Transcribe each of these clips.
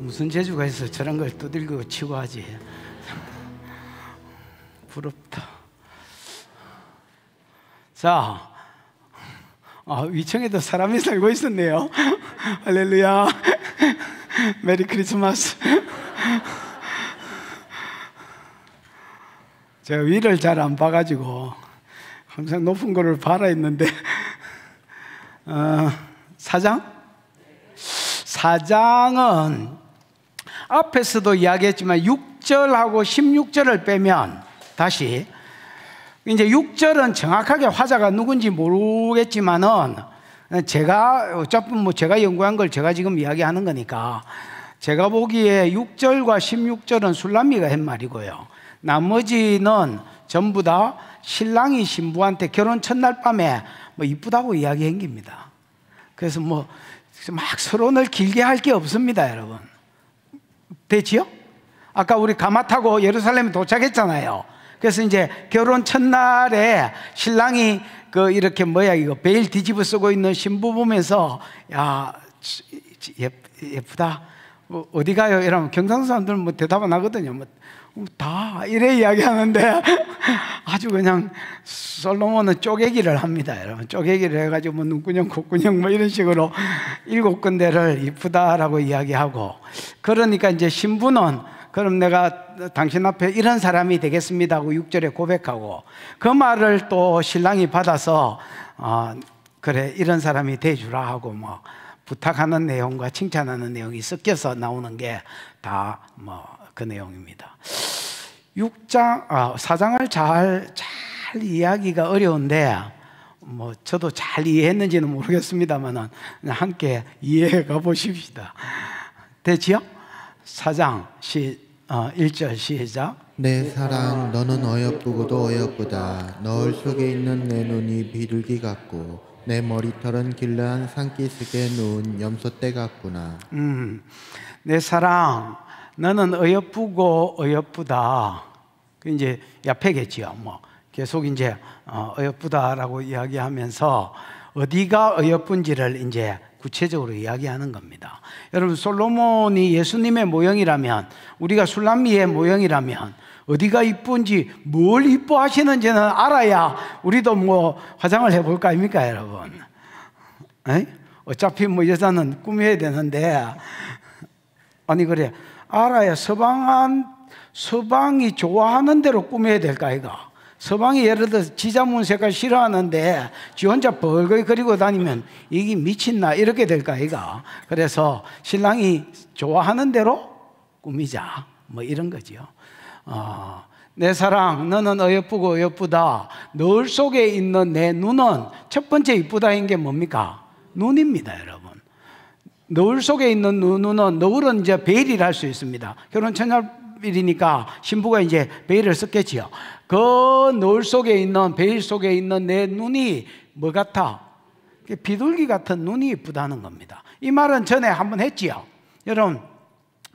무슨 재주가 있어 저런 걸 두들기고 치고 하지. 부럽다. 자, 위층에도 사람이 살고 있었네요. 할렐루야. 메리 크리스마스. 제가 위를 잘 안 봐가지고 항상 높은 거를 바라 있는데, 사장은 앞에서도 이야기했지만 6절하고 16절을 빼면 다시 이제 6절은 정확하게 화자가 누군지 모르겠지만은 제가 어차피 제가 연구한 걸 제가 지금 이야기하는 거니까 제가 보기에 6절과 16절은 술람미가 한 말이고요. 나머지는 전부 다 신랑이 신부한테 결혼 첫날 밤에 이쁘다고 이야기한 겁니다. 그래서 막 서론을 길게 할 게 없습니다, 여러분. 됐지요? 아까 우리 가마 타고 예루살렘에 도착했잖아요. 그래서 이제 결혼 첫날에 신랑이 이렇게 이거 베일 뒤집어 쓰고 있는 신부 보면서 야, 예쁘다. 어디 가요? 이러면 경상도 사람들은 대답 안 하거든요. 다 이래 이야기하는데 아주 그냥 솔로몬은 쪼개기를 합니다, 여러분. 쪼개기를 해가지고 눈구녕, 콧구녕 이런 식으로 7군데를 이쁘다라고 이야기하고, 그러니까 이제 신부는 그럼 내가 당신 앞에 이런 사람이 되겠습니다 하고 6절에 고백하고, 그 말을 또 신랑이 받아서 그래 이런 사람이 돼주라 하고 부탁하는 내용과 칭찬하는 내용이 섞여서 나오는 게 다 그 내용입니다. 4장을 잘 이해하기가 어려운데 저도 잘 이해했는지는 모르겠습니다만 함께 이해해 가보십시다. 되지요? 4장 1절 시작. 내 사랑 너는 어여쁘고도 어여쁘다. 너울 속에 있는 내 눈이 비둘기 같고 내 머리털은 길러한 산기슭에 누운 염소떼 같구나. 내 사랑 너는 어여쁘고 어여쁘다. 그 이제 야패겠지요. 계속 이제 어여쁘다라고 이야기하면서 어디가 어여쁜지를 이제 구체적으로 이야기하는 겁니다. 여러분, 솔로몬이 예수님의 모형이라면, 우리가 술람미의 모형이라면 어디가 이쁜지 뭘 이뻐하시는지는 알아야 우리도 화장을 해볼 거 아닙니까, 여러분? 어차피 여자는 꾸며야 되는데, 아니 그래 알아야 서방이 좋아하는 대로 꾸며야 될까 이가. 서방이 예를 들어서 지자문 색깔 싫어하는데 지 혼자 벌거이 그리고 다니면 이게 미친나 이렇게 될까 이가. 그래서 신랑이 좋아하는 대로 꾸미자 이런 거죠. 내 사랑 너는 어여쁘고 어여쁘다. 너울 속에 있는 내 눈은, 첫 번째 이쁘다인 게 뭡니까? 눈입니다, 여러분. 너울 속에 있는 눈은, 너울은 이제 베일이라 할 수 있습니다. 결혼 첫날이니까 신부가 이제 베일을 썼겠지요. 그 너울 속에 있는, 베일 속에 있는 내 눈이 뭐 같아? 비둘기 같은 눈이 이쁘다는 겁니다. 이 말은 전에 한번 했지요. 여러분,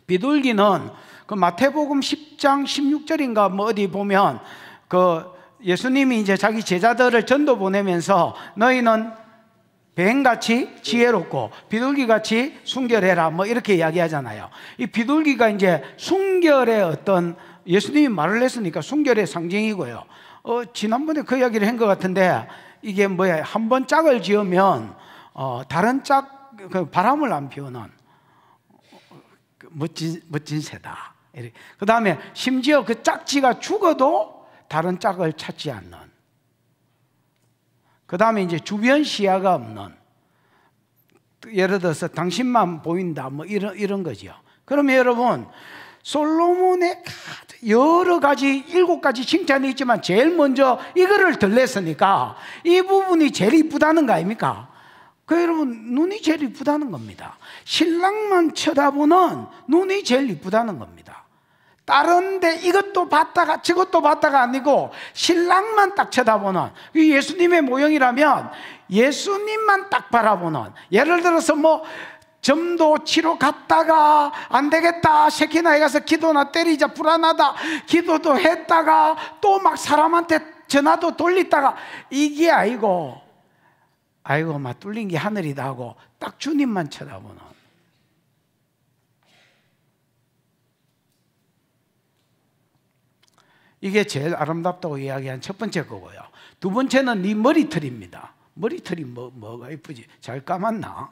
비둘기는 그 마태복음 10장 16절인가 어디 보면 예수님이 이제 자기 제자들을 전도 보내면서 너희는 뱀같이 지혜롭고 비둘기같이 순결해라 이렇게 이야기하잖아요. 이 비둘기가 이제 순결의 예수님이 말을 했으니까 순결의 상징이고요. 지난번에 그 이야기를 한 것 같은데 이게 한번 짝을 지으면 다른 바람을 안 피우는 멋진 새다. 그 다음에 심지어 그 짝지가 죽어도 다른 짝을 찾지 않는, 그 다음에 이제 주변 시야가 없는, 예를 들어서 당신만 보인다 이런 거죠. 그러면 여러분, 솔로몬의 여러 가지 7가지 칭찬이 있지만 제일 먼저 이거를 들렸으니까 이 부분이 제일 이쁘다는 거 아닙니까? 여러분, 눈이 제일 이쁘다는 겁니다. 신랑만 쳐다보는 눈이 제일 이쁘다는 겁니다. 다른데 이것도 봤다가 저것도 봤다가 아니고 신랑만 딱 쳐다보는, 예수님의 모형이라면 예수님만 딱 바라보는, 예를 들어서 점도 치러 갔다가 안 되겠다 셰키나에 가서 기도나 때리자 불안하다 기도도 했다가 또 막 사람한테 전화도 돌리다가 이게 아이고 막 뚫린 게 하늘이다 하고 딱 주님만 쳐다보는, 이게 제일 아름답다고 이야기한 첫 번째 거고요. 두 번째는 네 머리털입니다. 머리털이 뭐가 이쁘지? 잘 감았나?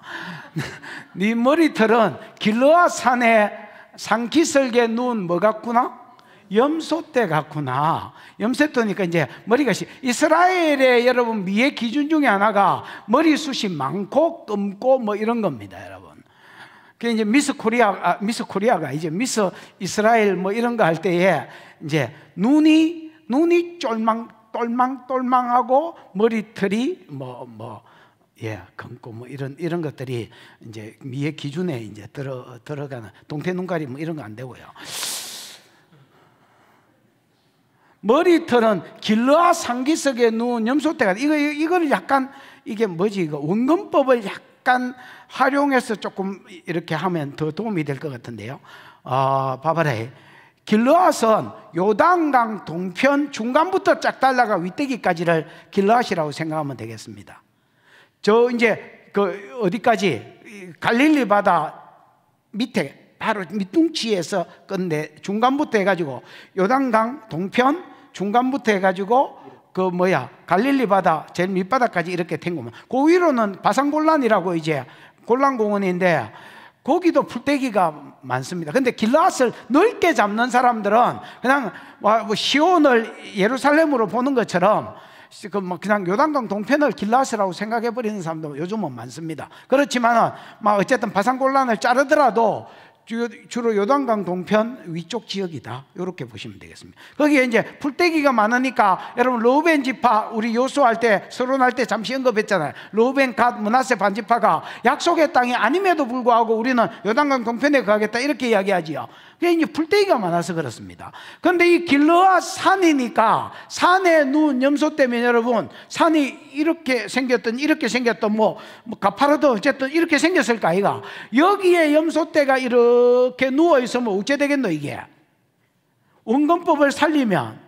네 머리털은 길르앗 산에 산기슭에 누운 뭐 같구나? 염소떼 같구나. 염소떼니까 이제 머리가 이스라엘의 여러분 미의 기준 중에 하나가 머리숱이 많고 검고 뭐 이런 겁니다, 여러분. 그 이제 미스 코리아가 이제 미스 이스라엘 뭐 이런 거 할 때에 이제 눈이 똘망똘망하고 머리털이 검고 뭐 이런 것들이 이제 미의 기준에 이제 들어가는 동태 눈가리 뭐 이런 거 안 되고요. 머리털은 길르앗 산기슭에 누운 염소떼가 이거를 약간 이게 뭐지 이거 원근법을 약간 활용해서 조금 이렇게 하면 더 도움이 될 것 같은데요. 봐봐라. 길르앗은 요단강 동편 중간부터 쫙 달라가 윗대기까지를 길르앗이라고 생각하면 되겠습니다. 저 이제 그 어디까지 갈릴리 바다 밑에 바로 밑둥치에서 끝내 중간부터 해가지고 요단강 동편 중간부터 해가지고 갈릴리 바다 제일 밑바닥까지 이렇게 탱구면 그 위로는 바산골란이라고 이제 골란공원인데 거기도 풀떼기가 많습니다. 근데 길르앗을 넓게 잡는 사람들은 그냥 시온을 예루살렘으로 보는 것처럼 그냥 요단강 동편을 길르앗이라고 생각해 버리는 사람도 요즘은 많습니다. 그렇지만은 어쨌든 바산골란을 자르더라도 주로 요단강 동편 위쪽 지역이다. 이렇게 보시면 되겠습니다. 거기에 이제 풀떼기가 많으니까 여러분 르우벤 지파 우리 요수할 때 서론할 때 잠시 언급했잖아요. 르우벤, 갓, 므낫세 반지파가 약속의 땅이 아님에도 불구하고 우리는 요단강 동편에 가겠다 이렇게 이야기하지요. 그게 이제 풀떼기가 많아서 그렇습니다. 그런데 이 길르앗 산이니까 산에 누운 염소떼면 여러분 산이 이렇게 생겼던 가파르도 어쨌든 이렇게 생겼을 거 아이가. 여기에 염소떼가 이렇게 누워 있으면 어째 되겠노 이게? 원근법을 살리면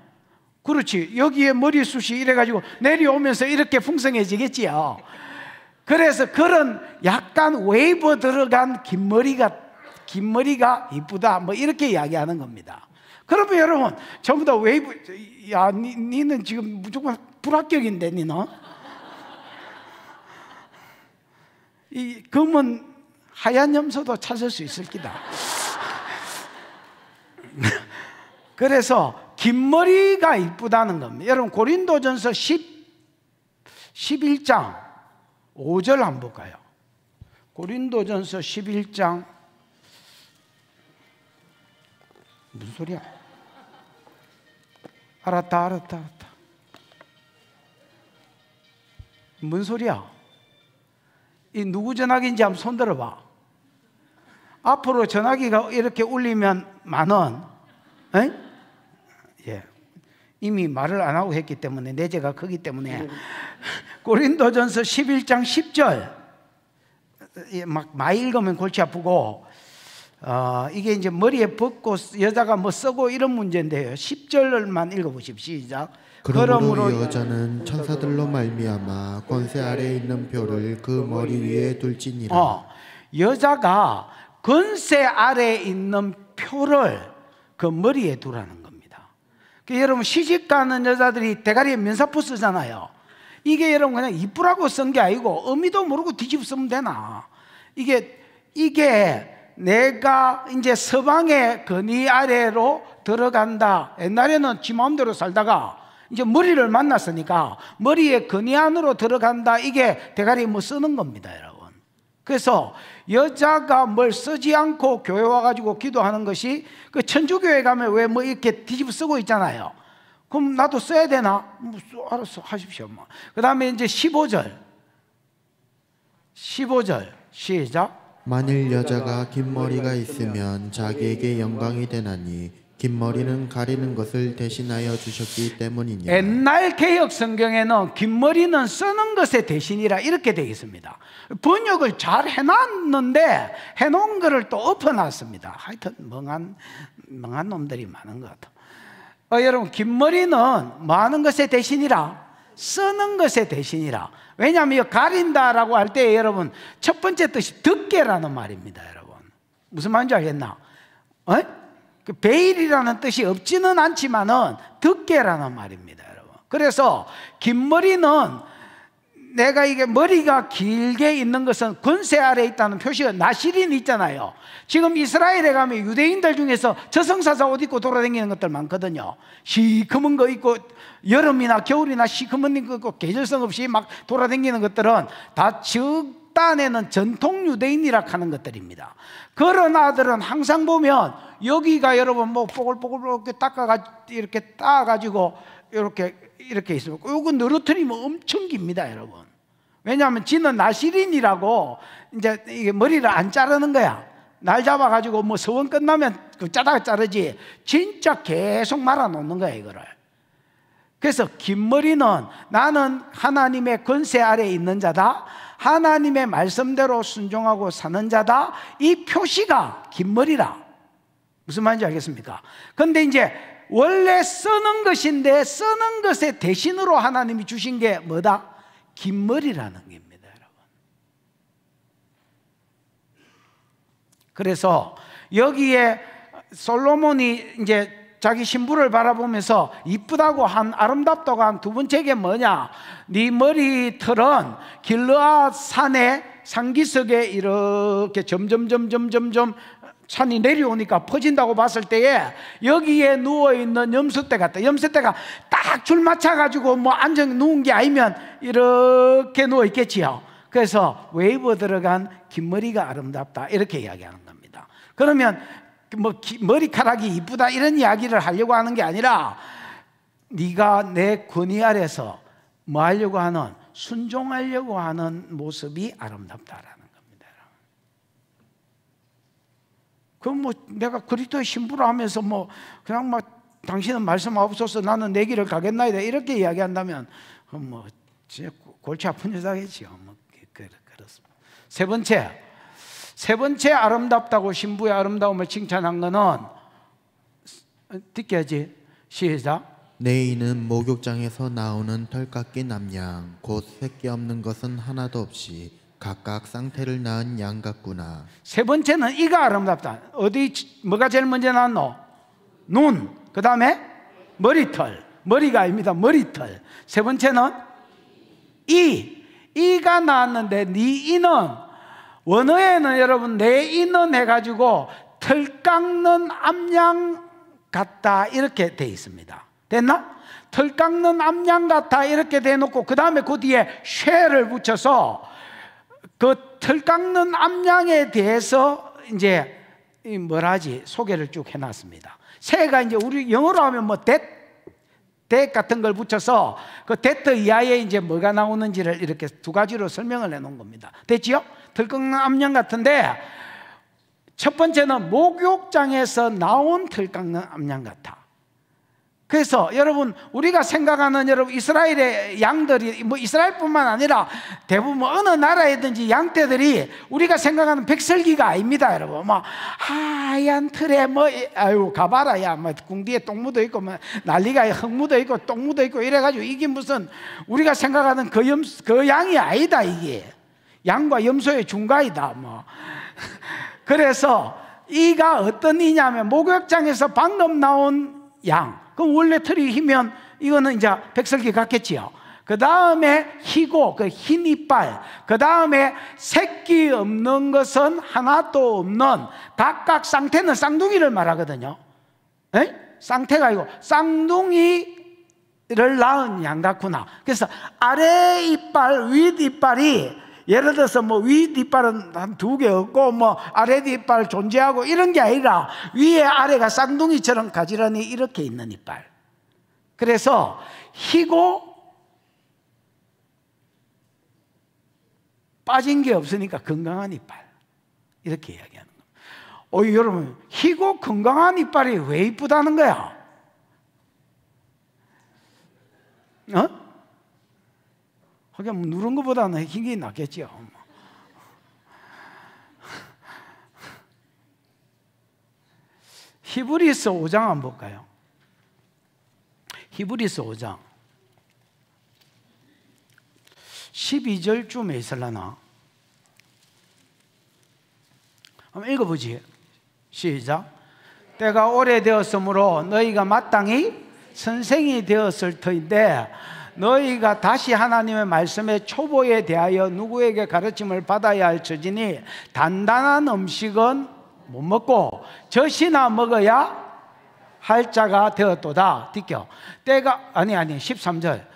그렇지 여기에 머리숱이 이래가지고 내려오면서 이렇게 풍성해지겠지요. 그래서 그런 약간 웨이브 들어간 긴 머리가 이쁘다 뭐 이렇게 이야기하는 겁니다. 그러면 여러분 전부 다 웨이브 야 니는 지금 무조건 불합격인데 니는 이 검은 하얀 염소도 찾을 수 있을 기다. 그래서 긴 머리가 이쁘다는 겁니다. 여러분 고린도전서 11장 5절 한번 볼까요? 고린도전서 11장 무슨 소리야? 알았다. 뭔 소리야? 이 누구 전화기인지 한번 손 들어봐. 앞으로 전화기가 이렇게 울리면 만원. 예. 이미 말을 안 하고 했기 때문에 내재가 크기 때문에 고린도전서 11장 10절 막 많이 읽으면 골치 아프고 이게 이제 머리에 벗고 여자가 뭐 쓰고 이런 문제인데요. 10절만 읽어보십시오. 시작. 그러므로 여자는 천사들로 말미암아 권세 아래에 있는 표를 그 머리 위에 둘지니라. 여자가 권세 아래에 있는 표를 그 머리에 두라는 겁니다. 여러분 시집가는 여자들이 대가리에 면사포 쓰잖아요. 이게 여러분 그냥 이쁘라고 쓴 게 아니고 의미도 모르고 뒤집어 쓰면 되나. 이게 내가 이제 서방의 건의 아래로 들어간다. 옛날에는 지 마음대로 살다가 이제 머리를 만났으니까 머리에 건의 안으로 들어간다. 이게 대가리 뭐 쓰는 겁니다, 여러분. 그래서 여자가 뭘 쓰지 않고 교회 와가지고 기도하는 것이 그 천주교회 가면 왜 뭐 이렇게 뒤집어 쓰고 있잖아요. 그럼 나도 써야 되나? 알았어, 하십시오. 그 다음에 이제 15절 시작. 만일 여자가 긴 머리가 있으면 자기에게 영광이 되나니 긴 머리는 가리는 것을 대신하여 주셨기 때문이냐. 옛날 개혁 성경에는 긴 머리는 쓰는 것의 대신이라 이렇게 되어 있습니다. 번역을 잘 해놨는데 해놓은 거를 또 엎어놨습니다. 하여튼 멍한 놈들이 많은 것 같아. 여러분 긴 머리는 뭐 하는 것의 대신이라? 쓰는 것의 대신이라. 왜냐하면 가린다라고 할 때 여러분 첫 번째 뜻이 듣게라는 말입니다. 여러분 무슨 말인지 알겠나? 그 베일이라는 뜻이 없지는 않지만은 듣게라는 말입니다, 여러분. 그래서 긴 머리는 내가 이게 머리가 길게 있는 것은 권세 아래에 있다는 표시가 나시린 있잖아요. 지금 이스라엘에 가면 유대인들 중에서 저승사자 옷 입고 돌아다니는 것들 많거든요. 시커먼 거 입고 여름이나 겨울이나 시커먼 거 입고 계절성 없이 막 돌아다니는 것들은 다 적단에는 전통 유대인이라 하는 것들입니다. 그런 아들은 항상 보면 여기가 여러분 뭐 뽀글뽀글 이렇게 이렇게 따가지고 이렇게 있어요. 이거 늘어뜨리면 엄청 깁니다, 여러분. 왜냐하면 지는 나시린이라고 이제 이게 머리를 안 자르는 거야. 날 잡아가지고 뭐 서원 끝나면 그 짜다가 자르지 진짜 계속 말아놓는 거야, 이거를. 그래서 긴 머리는 나는 하나님의 권세 아래에 있는 자다, 하나님의 말씀대로 순종하고 사는 자다, 이 표시가 긴 머리라. 무슨 말인지 알겠습니까? 근데 이제 원래 쓰는 것인데 쓰는 것의 대신으로 하나님이 주신 게 뭐다? 긴 머리라는 겁니다, 여러분. 그래서 여기에 솔로몬이 이제 자기 신부를 바라보면서 이쁘다고 한, 아름답다고 한 두 번째 게 뭐냐? 네 머리털은 길르앗 산의 상기석에 이렇게 점점 산이 내려오니까 퍼진다고 봤을 때에 여기에 누워있는 염소떼 같다. 염소떼가 딱 줄 맞춰가지고 뭐 안정 누운 게 아니면 이렇게 누워있겠지요. 그래서 웨이브 들어간 긴 머리가 아름답다, 이렇게 이야기하는 겁니다. 그러면 뭐 머리카락이 이쁘다 이런 이야기를 하려고 하는 게 아니라 네가 내 권위 아래서 뭐 하려고 하는, 순종하려고 하는 모습이 아름답다라는 겁니다. 그럼 뭐 내가 그리스도의 신부라 하면서 뭐 그냥 막 당신은 말씀하옵소서 나는 내 길을 가겠나이다 이렇게 이야기한다면 뭐 진짜 골치 아픈 여자겠지요. 뭐 그렇습니다. 세 번째 아름답다고 신부의 아름다움을 칭찬한 거는 듣게 하지. 시작. 내 이는 목욕장에서 나오는 털 깎인 암양 곧 새끼 없는 것은 하나도 없이 각각 쌍태를 낳은 양 같구나. 세 번째는 이가 아름답다. 어디 뭐가 제일 먼저 나왔노? 눈, 그 다음에 머리털. 머리가 아닙니다, 머리털. 세 번째는 이가 나왔는데 네 이는 원어에는 여러분 내 이는 해가지고 털 깎는 암양 같다 이렇게 돼 있습니다. 됐나? 털 깎는 암양 같아 이렇게 대놓고 그 다음에 그 뒤에 쉐를 붙여서 그 털 깎는 암양에 대해서 이제 뭐라 하지? 소개를 쭉 해놨습니다. 새가 이제 우리 영어로 하면 뭐 that 같은 걸 붙여서 그 that 이하에 이제 뭐가 나오는지를 이렇게 두 가지로 설명을 해놓은 겁니다. 됐지요? 털 깎는 암양 같은데 첫 번째는 목욕장에서 나온 털 깎는 암양 같아. 그래서 여러분 우리가 생각하는 여러분 이스라엘의 양들이 뭐 이스라엘뿐만 아니라 대부분 어느 나라에든지 양떼들이 우리가 생각하는 백설기가 아닙니다, 여러분. 뭐 하얀 틀에 뭐 아유 가봐라 야 뭐 궁디에 똥 묻어 있고 뭐 난리가 흙 묻어 있고 똥 묻어 있고 이래가지고 이게 무슨 우리가 생각하는 그 양이 아니다. 이게 양과 염소의 중가이다 뭐. 그래서 이가 어떤 이냐면 목욕장에서 방금 나온 양. 그럼 원래 털이 희면 이거는 이제 백설기 같겠지요. 그 다음에 희고 그 흰 이빨, 그 다음에 새끼 없는 것은 하나도 없는 각각 쌍태는 쌍둥이를 말하거든요. 에? 쌍태가 아니고 쌍둥이를 낳은 양 같구나. 그래서 아래 이빨, 윗 이빨이 예를 들어서 뭐 윗 이빨은 한 2개 없고 뭐 아래 이빨 존재하고 이런 게 아니라 위에 아래가 쌍둥이처럼 가지런히 이렇게 있는 이빨. 그래서 희고 빠진 게 없으니까 건강한 이빨 이렇게 이야기하는 거예요. 여러분 희고 건강한 이빨이 왜 이쁘다는 거야? 하긴 뭐 누른 것보다는 흰 게 낫겠죠. 히브리서 5장 한번 볼까요? 히브리서 5장 12절쯤에 있을라나? 한번 읽어보지. 시작. 때가 오래되었으므로 너희가 마땅히 선생이 되었을 터인데 너희가 다시 하나님의 말씀의 초보에 대하여 누구에게 가르침을 받아야 할 처지니 단단한 음식은 못 먹고 젖이나 먹어야 할 자가 되었도다. 뒷겨. 때가 아니 13절.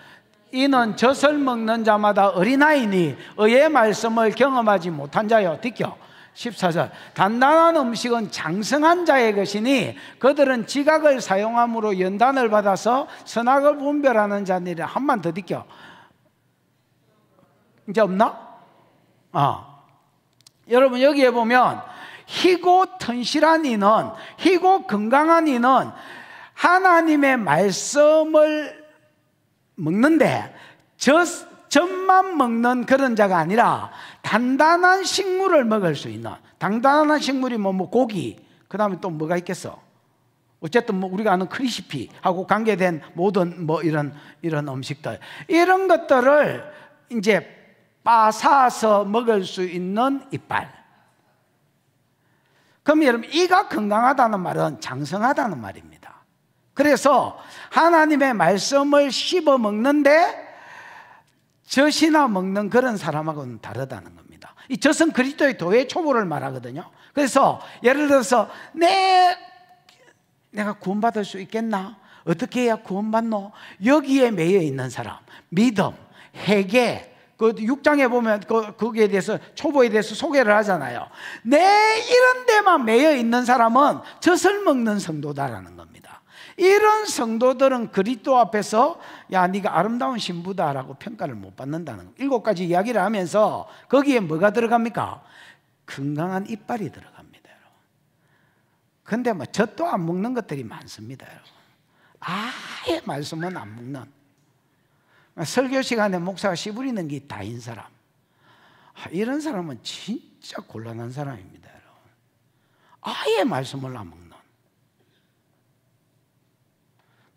이는 젖을 먹는 자마다 어린아이니 의의 말씀을 경험하지 못한 자요. 뒷겨. 14절. 단단한 음식은 장성한 자의 것이니 그들은 지각을 사용함으로 연단을 받아서 선악을 분별하는 자니라. 한번 더 뒷겨. 이제 없나? 여러분 여기에 보면 희고 튼실한 이는, 희고 건강한 이는 하나님의 말씀을 먹는데 젖만 먹는 그런 자가 아니라 단단한 식물을 먹을 수 있는, 단단한 식물이 뭐 고기, 그 다음에 또 뭐가 있겠어? 어쨌든 뭐 우리가 아는 크리스피하고 관계된 모든 뭐 이런 음식들, 이런 것들을 이제 빠사서 먹을 수 있는 이빨. 그럼 여러분, 이가 건강하다는 말은 장성하다는 말입니다. 그래서 하나님의 말씀을 씹어 먹는데 젖이나 먹는 그런 사람하고는 다르다는 겁니다. 이 젖은 그리스도의 도의 초보를 말하거든요. 그래서 예를 들어서 내가 구원받을 수 있겠나? 어떻게 해야 구원받노? 여기에 매여 있는 사람, 믿음, 회개, 그 6장에 보면 거기에 대해서 초보에 대해서 소개를 하잖아요. 이런 데만 매여 있는 사람은 젖을 먹는 성도다라는 겁니다. 이런 성도들은 그리스도 앞에서 야 네가 아름다운 신부다라고 평가를 못 받는다는 겁니다. 7가지 이야기를 하면서 거기에 뭐가 들어갑니까? 건강한 이빨이 들어갑니다, 여러분. 근데 뭐 젖도 안 먹는 것들이 많습니다, 여러분. 아예 말씀은 안 먹는, 설교 시간에 목사가 씨부리는 게 다인 사람, 이런 사람은 진짜 곤란한 사람입니다, 여러분. 아예 말씀을 안 먹는.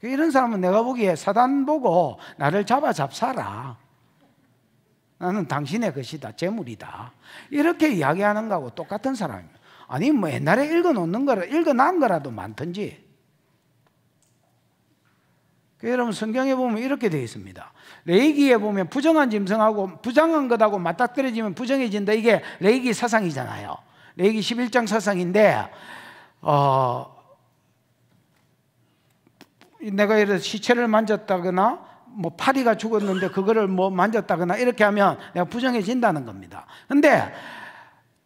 이런 사람은 내가 보기에 사단 보고 나를 잡사라, 나는 당신의 것이다, 재물이다, 이렇게 이야기하는 거하고 똑같은 사람입니다. 아니 뭐 옛날에 읽어놓은 거라도 많던지. 여러분 성경에 보면 이렇게 되어 있습니다. 레위기에 보면 부정한 짐승하고 부정한 것하고 맞닥뜨려지면 부정해진다. 이게 레위기 사상이잖아요. 레위기 11장 사상인데 내가 예를 들어서 시체를 만졌다거나 뭐 파리가 죽었는데 그거를 뭐 만졌다거나 이렇게 하면 내가 부정해진다는 겁니다. 근데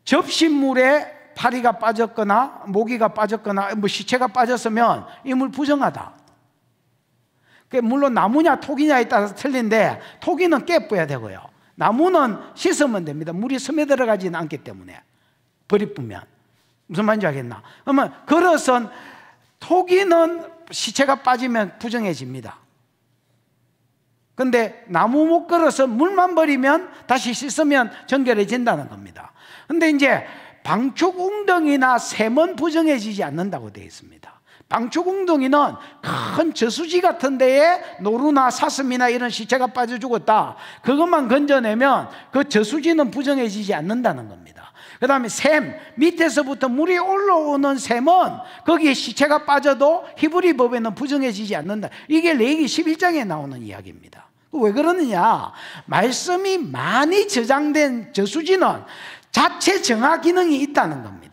접시물에 파리가 빠졌거나 모기가 빠졌거나 뭐 시체가 빠졌으면 이 물 부정하다. 물론 나무냐 톡이냐에 따라서 틀린데 톡이는 깨뿌야 되고요, 나무는 씻으면 됩니다. 물이 스며들어가지는 않기 때문에. 버리 뿌면 무슨 말인지 알겠나? 그러면 그릇은 톡이는 시체가 빠지면 부정해집니다. 근데 나무 목그릇은 물만 버리면 다시 씻으면 정결해진다는 겁니다. 근데 이제 방축 웅덩이나 샘은 부정해지지 않는다고 되어 있습니다. 방축 웅덩이는 큰 저수지 같은 데에 노루나 사슴이나 이런 시체가 빠져 죽었다, 그것만 건져내면 그 저수지는 부정해지지 않는다는 겁니다. 그 다음에 샘, 밑에서부터 물이 올라오는 샘은 거기에 시체가 빠져도 히브리 법에는 부정해지지 않는다. 이게 레위기 11장에 나오는 이야기입니다. 왜 그러느냐? 말씀이 많이 저장된 저수지는 자체 정화 기능이 있다는 겁니다.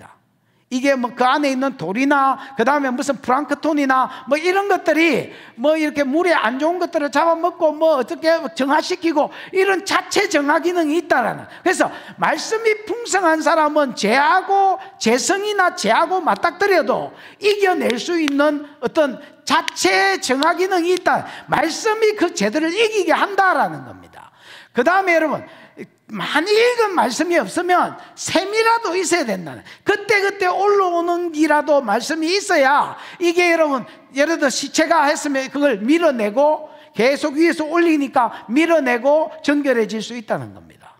이게 뭐 그 안에 있는 돌이나 그 다음에 무슨 플랑크톤이나 뭐 이런 것들이 뭐 이렇게 물에 안 좋은 것들을 잡아먹고 뭐 어떻게 정화시키고 이런 자체 정화 기능이 있다라는. 그래서 말씀이 풍성한 사람은 죄하고 죄성이나 죄하고 맞닥뜨려도 이겨낼 수 있는 어떤 자체 정화 기능이 있다. 말씀이 그 죄들을 이기게 한다라는 겁니다. 그 다음에 여러분, 많이 읽은 말씀이 없으면 샘이라도 있어야 된다는, 그때 올라오는 기라도 말씀이 있어야 이게 여러분, 예를 들어 시체가 했으면 그걸 밀어내고 계속 위에서 올리니까 밀어내고 정결해질 수 있다는 겁니다.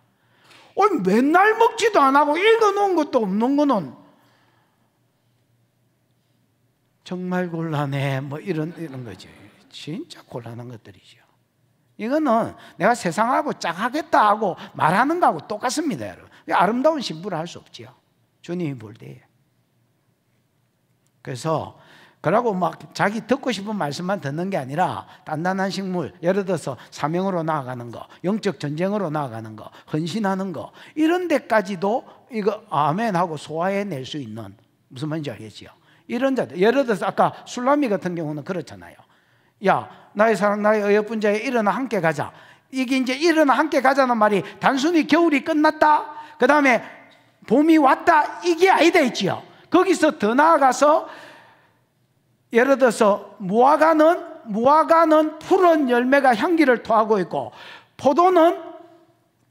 맨날 먹지도 안 하고 읽어놓은 것도 없는 거는 정말 곤란해. 뭐 이런 거죠. 진짜 곤란한 것들이죠. 이거는 내가 세상하고 짝하겠다 하고 말하는 거하고 똑같습니다, 여러분. 아름다운 신부를 할 수 없지요, 주님이 볼 때에. 그래서 그러고 막 자기 듣고 싶은 말씀만 듣는 게 아니라 단단한 식물, 예를 들어서 사명으로 나아가는 거, 영적 전쟁으로 나아가는 거, 헌신하는 거, 이런 데까지도 이거 아멘하고 소화해낼 수 있는, 무슨 말인지 알겠지요? 이런 자들, 예를 들어서 아까 술라미 같은 경우는 그렇잖아요. 야, 나의 사랑 나의 어여쁜 자에 일어나 함께 가자. 이게 이제 일어나 함께 가자는 말이 단순히 겨울이 끝났다, 그 다음에 봄이 왔다, 이게 아니다 있지요. 거기서 더 나아가서 예를 들어서 무화과는 푸른 열매가 향기를 토하고 있고 포도는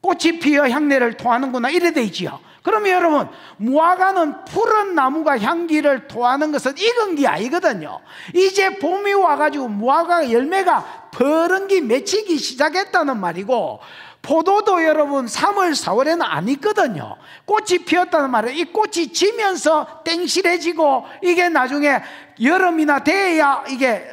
꽃이 피어 향내를 토하는구나, 이래 돼 있지요. 그러면 여러분, 무화과는 푸른 나무가 향기를 토하는 것은 익은 게 아니거든요. 이제 봄이 와가지고 무화과 열매가 버른기 맺히기 시작했다는 말이고, 포도도 여러분 3월 4월에는 안 익거든요. 꽃이 피었다는 말은 이 꽃이 지면서 땡실해지고 이게 나중에 여름이나 돼야 이게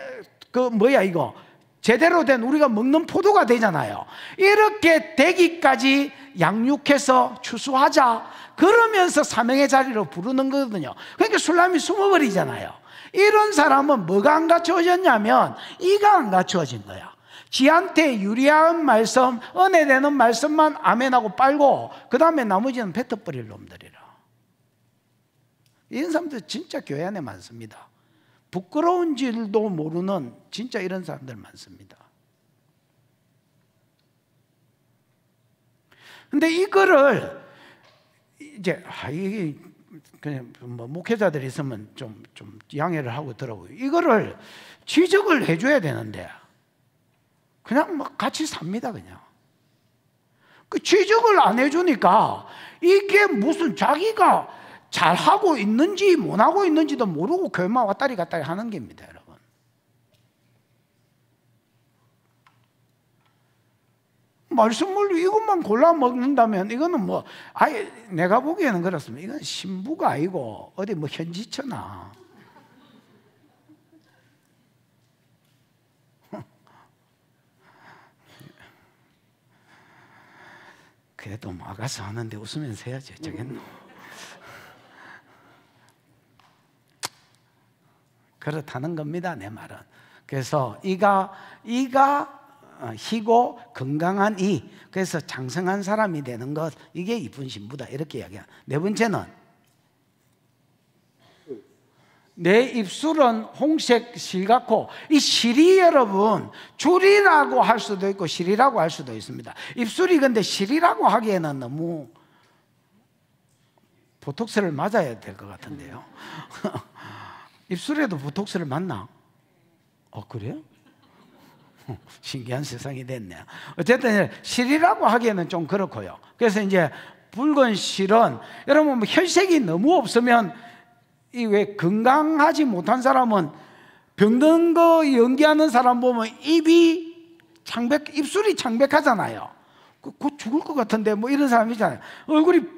이거 제대로 된 우리가 먹는 포도가 되잖아요. 이렇게 되기까지 양육해서 추수하자, 그러면서 사명의 자리로 부르는 거거든요. 그러니까 술람이 숨어버리잖아요. 이런 사람은 뭐가 안 갖추어졌냐면 이가 안 갖추어진 거야. 지한테 유리한 말씀, 은혜되는 말씀만 아멘하고 빨고 그 다음에 나머지는 뱉어버릴 놈들이라. 이런 사람들 진짜 교회 안에 많습니다. 부끄러운 줄도 모르는 진짜 이런 사람들 많습니다. 근데 이거를 이제 이게 그냥 뭐 목회자들이 있으면 좀 양해를 하고 들어보요. 이거를 지적을 해줘야 되는데 그냥 막 같이 삽니다. 그냥 그 지적을 안 해주니까 이게 무슨 자기가 잘하고 있는지 못하고 있는지도 모르고 교회만 왔다리 갔다리 하는 겁니다. 여러분, 말씀을 이것만 골라 먹는다면 이거는 뭐 아예 내가 보기에는 그렇습니다. 이건 신부가 아니고 어디 뭐 현지처나 그래도 막아서 하는데 웃으면서 해야지. 저겠노. 그렇다는 겁니다, 내 말은. 그래서 이가 희고 건강한 이, 그래서 장성한 사람이 되는 것, 이게 이쁜 신부다, 이렇게 이야기해요. 네 번째는 내 입술은 홍색 실 같고, 이 실이 여러분 줄이라고 할 수도 있고 실이라고 할 수도 있습니다. 입술이 근데 실이라고 하기에는 너무 보톡스를 맞아야 될 것 같은데요. 입술에도 보톡스를 맞나? 그래요? 신기한 세상이 됐네. 어쨌든 실이라고 하기에는 좀 그렇고요. 그래서 이제 붉은 실은 여러분 뭐 혈색이 너무 없으면 이 왜 건강하지 못한 사람은 병든 거 연기하는 사람 보면 입술이 창백하잖아요. 곧 죽을 것 같은데 뭐 이런 사람 있잖아요.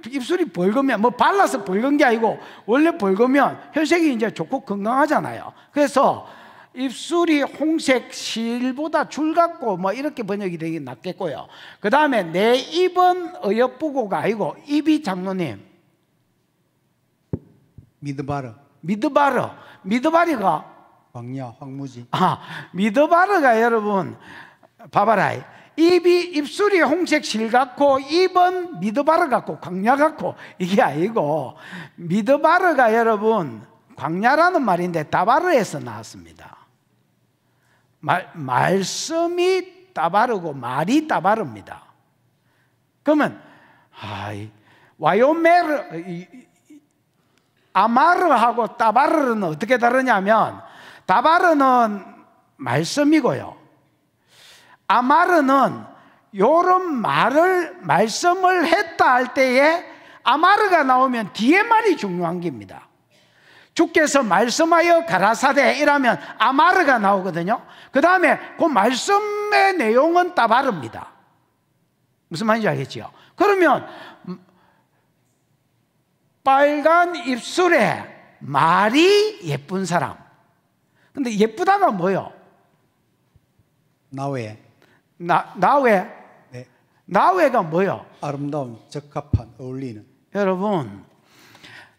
입술이 벌거면 뭐 발라서 벌건 게 아니고 원래 벌거면 혈색이 이제 좋고 건강하잖아요. 그래서 입술이 홍색 실보다 줄 같고 뭐 이렇게 번역이 되긴 낫겠고요. 그 다음에 내 입은 어여쁘고가 아니고 입이 장로님 미드바르가 광야 황무지. 미드바르가 여러분 봐봐라. 입술이 홍색 실 같고 입은 미드바르 같고 광야 같고 이게 아니고 미드바르가 여러분 광야라는 말인데 다바르에서 나왔습니다. 말씀이 다바르고 말이 다바르입니다. 그러면 와요메르 아마르하고 다바르는 어떻게 다르냐면 다바르는 말씀이고요. 아마르는 요런 말씀을 했다 할 때에 아마르가 나오면 뒤에 말이 중요한 겁니다. 주께서 말씀하여 가라사대 이라면 아마르가 나오거든요. 그 다음에 그 말씀의 내용은 따바르입니다. 무슨 말인지 알겠지요? 그러면 빨간 입술에 말이 예쁜 사람. 근데 예쁘다가 뭐요? 나외. 나외? 네. 나외가 뭐요? 아름다운, 적합한, 어울리는. 여러분,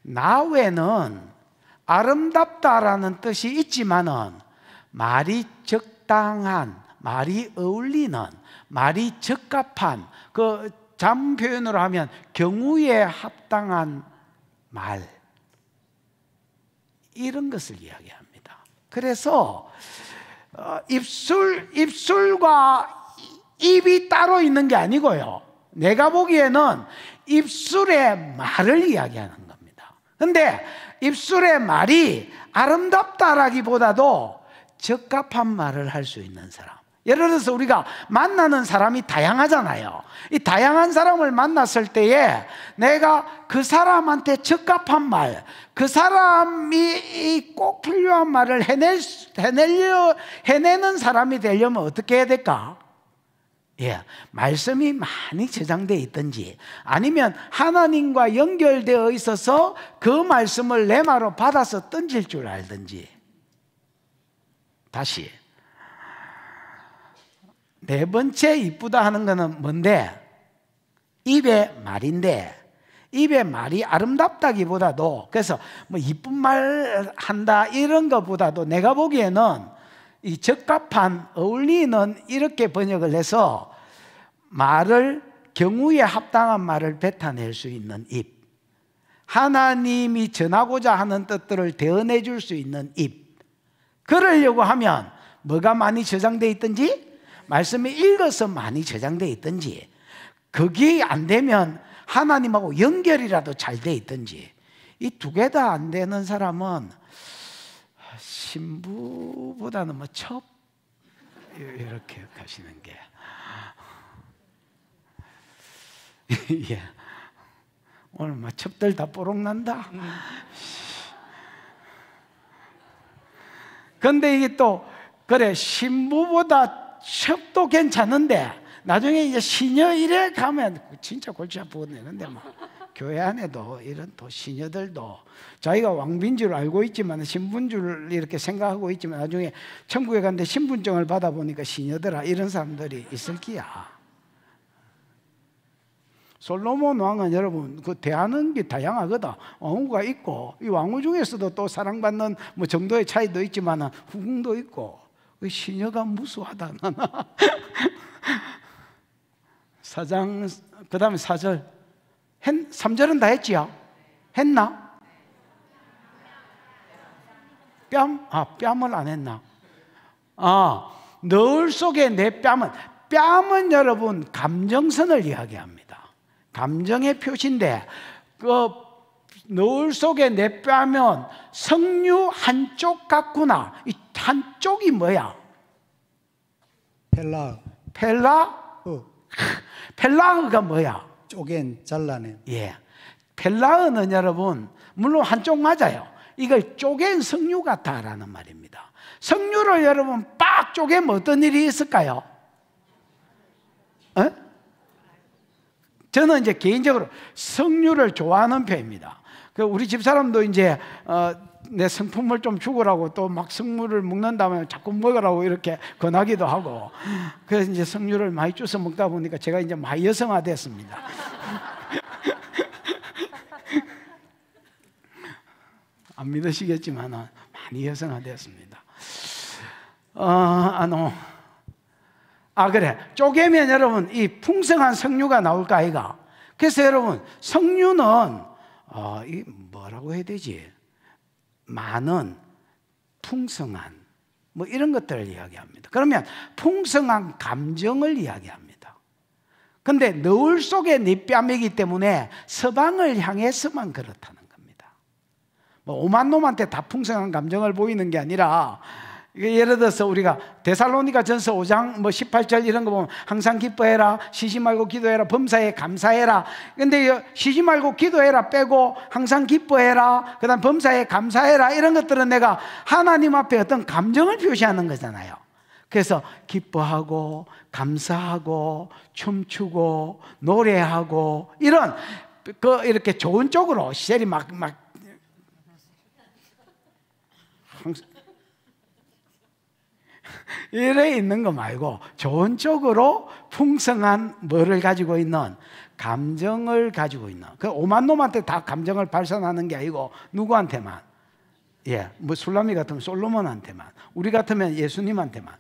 나외는 아름답다라는 뜻이 있지만은 말이 적당한, 말이 어울리는, 말이 적합한, 그 잠 표현으로 하면 경우에 합당한 말, 이런 것을 이야기합니다. 그래서 입술과 입이 따로 있는 게 아니고요, 내가 보기에는 입술의 말을 이야기하는 겁니다. 근데 입술의 말이 아름답다라기보다도 적합한 말을 할 수 있는 사람, 예를 들어서 우리가 만나는 사람이 다양하잖아요. 이 다양한 사람을 만났을 때에 내가 그 사람한테 적합한 말, 그 사람이 꼭 필요한 말을 해내는 사람이 되려면 어떻게 해야 될까? 예, 말씀이 많이 저장되어 있든지, 아니면 하나님과 연결되어 있어서 그 말씀을 내 말로 받아서 던질 줄 알든지. 다시, 네 번째 이쁘다 하는 거는 뭔데? 입의 말인데, 입의 말이 아름답다기보다도, 그래서 뭐 이쁜 말 한다 이런 것보다도 내가 보기에는 이 적합한, 어울리는, 이렇게 번역을 해서 말을, 경우에 합당한 말을 뱉어낼 수 있는 입, 하나님이 전하고자 하는 뜻들을 대언해 줄 수 있는 입, 그러려고 하면 뭐가 많이 저장되어 있든지, 말씀이 읽어서 많이 저장되어 있든지, 그게 안 되면 하나님하고 연결이라도 잘 되어 있든지, 이 두 개 다 안 되는 사람은 신부보다는 뭐 첩, 이렇게 가시는 게 예. 오늘 뭐 첩들 다 뽀록난다. 근데 이게 또 그래, 신부보다 첩도 괜찮은데 나중에 이제 시녀 이래 가면 진짜 골치 아프거든요. 근데 뭐 교회 안에도 이런 또 시녀들도 자기가 왕비인 줄 알고 있지만, 신부인 줄 이렇게 생각하고 있지만, 나중에 천국에 갔는데 신분증을 받아보니까 시녀더라, 이런 사람들이 있을 기야. 솔로몬 왕은 여러분 그 대하는 게 다양하거든. 왕후가 있고, 이 왕후 중에서도 또 사랑받는 뭐 정도의 차이도 있지만 후궁도 있고, 시녀가 무수하다. 4장 그 다음에 4절 3절은 다 했지요? 했나? 뺨을 안 했나? 너울 속에 내 뺨은 여러분 감정선을 이야기합니다. 감정의 표시인데, 그 너울 속에 내 뺨은 석류 한쪽 같구나. 이 한쪽이 뭐야? 펠라흐가 뭐야? 쪼갠, 잘라낸. 예, 펠라흐는 여러분 물론 한쪽 맞아요. 이걸 쪼갠 석류 같다라는 말입니다. 석류를 여러분 빡 쪼개면 어떤 일이 있을까요? 저는 이제 개인적으로 석류를 좋아하는 편입니다. 우리 집사람도 이제 내 성품을 좀 죽으라고 또 막 석류를 먹는다면 자꾸 먹으라고 이렇게 권하기도 하고, 그래서 이제 석류를 많이 주워 먹다 보니까 제가 이제 많이 여성화됐습니다. 안 믿으시겠지만 많이 여성화됐습니다. 그래, 쪼개면 여러분 이 풍성한 석류가 나올까 아이가? 그래서 여러분 석류는 이 뭐라고 해야 되지? 많은, 풍성한, 뭐 이런 것들을 이야기합니다. 그러면 풍성한 감정을 이야기합니다. 근데 너울 속에 네 뺨이기 때문에 서방을 향해서만 그렇다는 겁니다. 뭐 오만 놈한테 다 풍성한 감정을 보이는 게 아니라, 예를 들어서 우리가 데살로니가 전서 5장 뭐 18절 이런 거 보면 항상 기뻐해라, 쉬지 말고 기도해라, 범사에 감사해라. 근데 쉬지 말고 기도해라 빼고 항상 기뻐해라, 그 다음 범사에 감사해라, 이런 것들은 내가 하나님 앞에 어떤 감정을 표시하는 거잖아요. 그래서 기뻐하고 감사하고 춤추고 노래하고 이런 이렇게 좋은 쪽으로 시절이 막 이래 있는 거 말고 좋은 쪽으로 풍성한 뭐를 가지고 있는, 감정을 가지고 있는, 그 오만 놈한테 다 감정을 발산하는 게 아니고 누구한테만? 예, 뭐 술람이 같으면 솔로몬한테만, 우리 같으면 예수님한테만.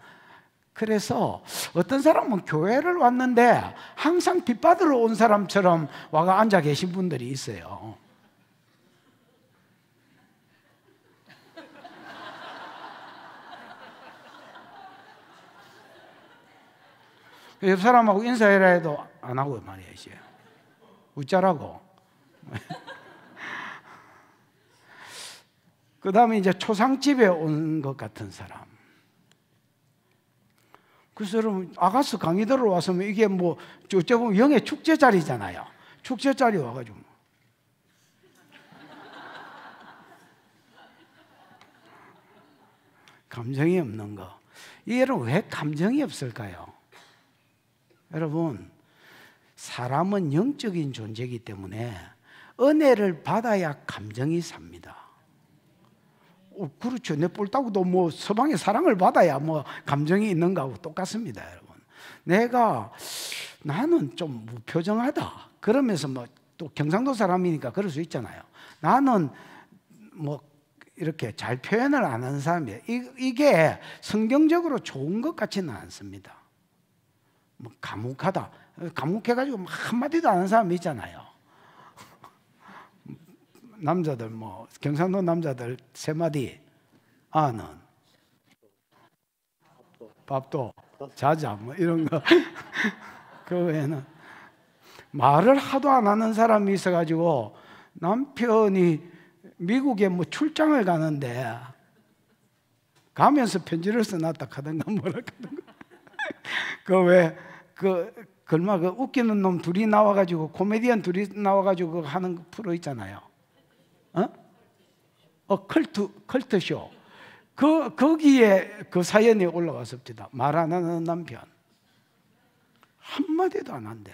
그래서 어떤 사람은 교회를 왔는데 항상 빚받으러 온 사람처럼 와가 앉아 계신 분들이 있어요. 옆 사람하고 인사해라 해도 안 하고 말이야, 이제. 웃자라고. 그 다음에 이제 초상집에 온 것 같은 사람. 그래서 여러분, 아가스 강의 들어왔으면 이게 뭐, 어쩌면 영의 축제 자리잖아요. 축제 자리 와가지고. 감정이 없는 거. 이 여러분, 왜 감정이 없을까요? 여러분, 사람은 영적인 존재이기 때문에 은혜를 받아야 감정이 삽니다. 그렇죠. 내 뿔따구도 뭐 서방의 사랑을 받아야 뭐 감정이 있는 거하고 똑같습니다, 여러분. 나는 좀 무표정하다. 그러면서 뭐 또 경상도 사람이니까 그럴 수 있잖아요. 나는 뭐 이렇게 잘 표현을 안 하는 사람이에요. 이게 성경적으로 좋은 것 같지는 않습니다. 뭐 감옥하다. 감옥해가지고 한마디도 안 하는 사람이 있잖아요. 남자들 뭐 경상도 남자들 세 마디. 아는 밥도 자자 뭐 이런 거. 그 외에는 말을 하도 안 하는 사람이 있어가지고 남편이 미국에 뭐 출장을 가는데 가면서 편지를 써놨다 하던가 뭐라 하던가. 그 왜 얼마 그 웃기는 놈 둘이 나와가지고 코미디언 둘이 나와가지고 하는 프로 있잖아요. 컬트쇼. 거기에 그 사연이 올라갔습니다. 말 안 하는 남편. 한마디도 안 한대.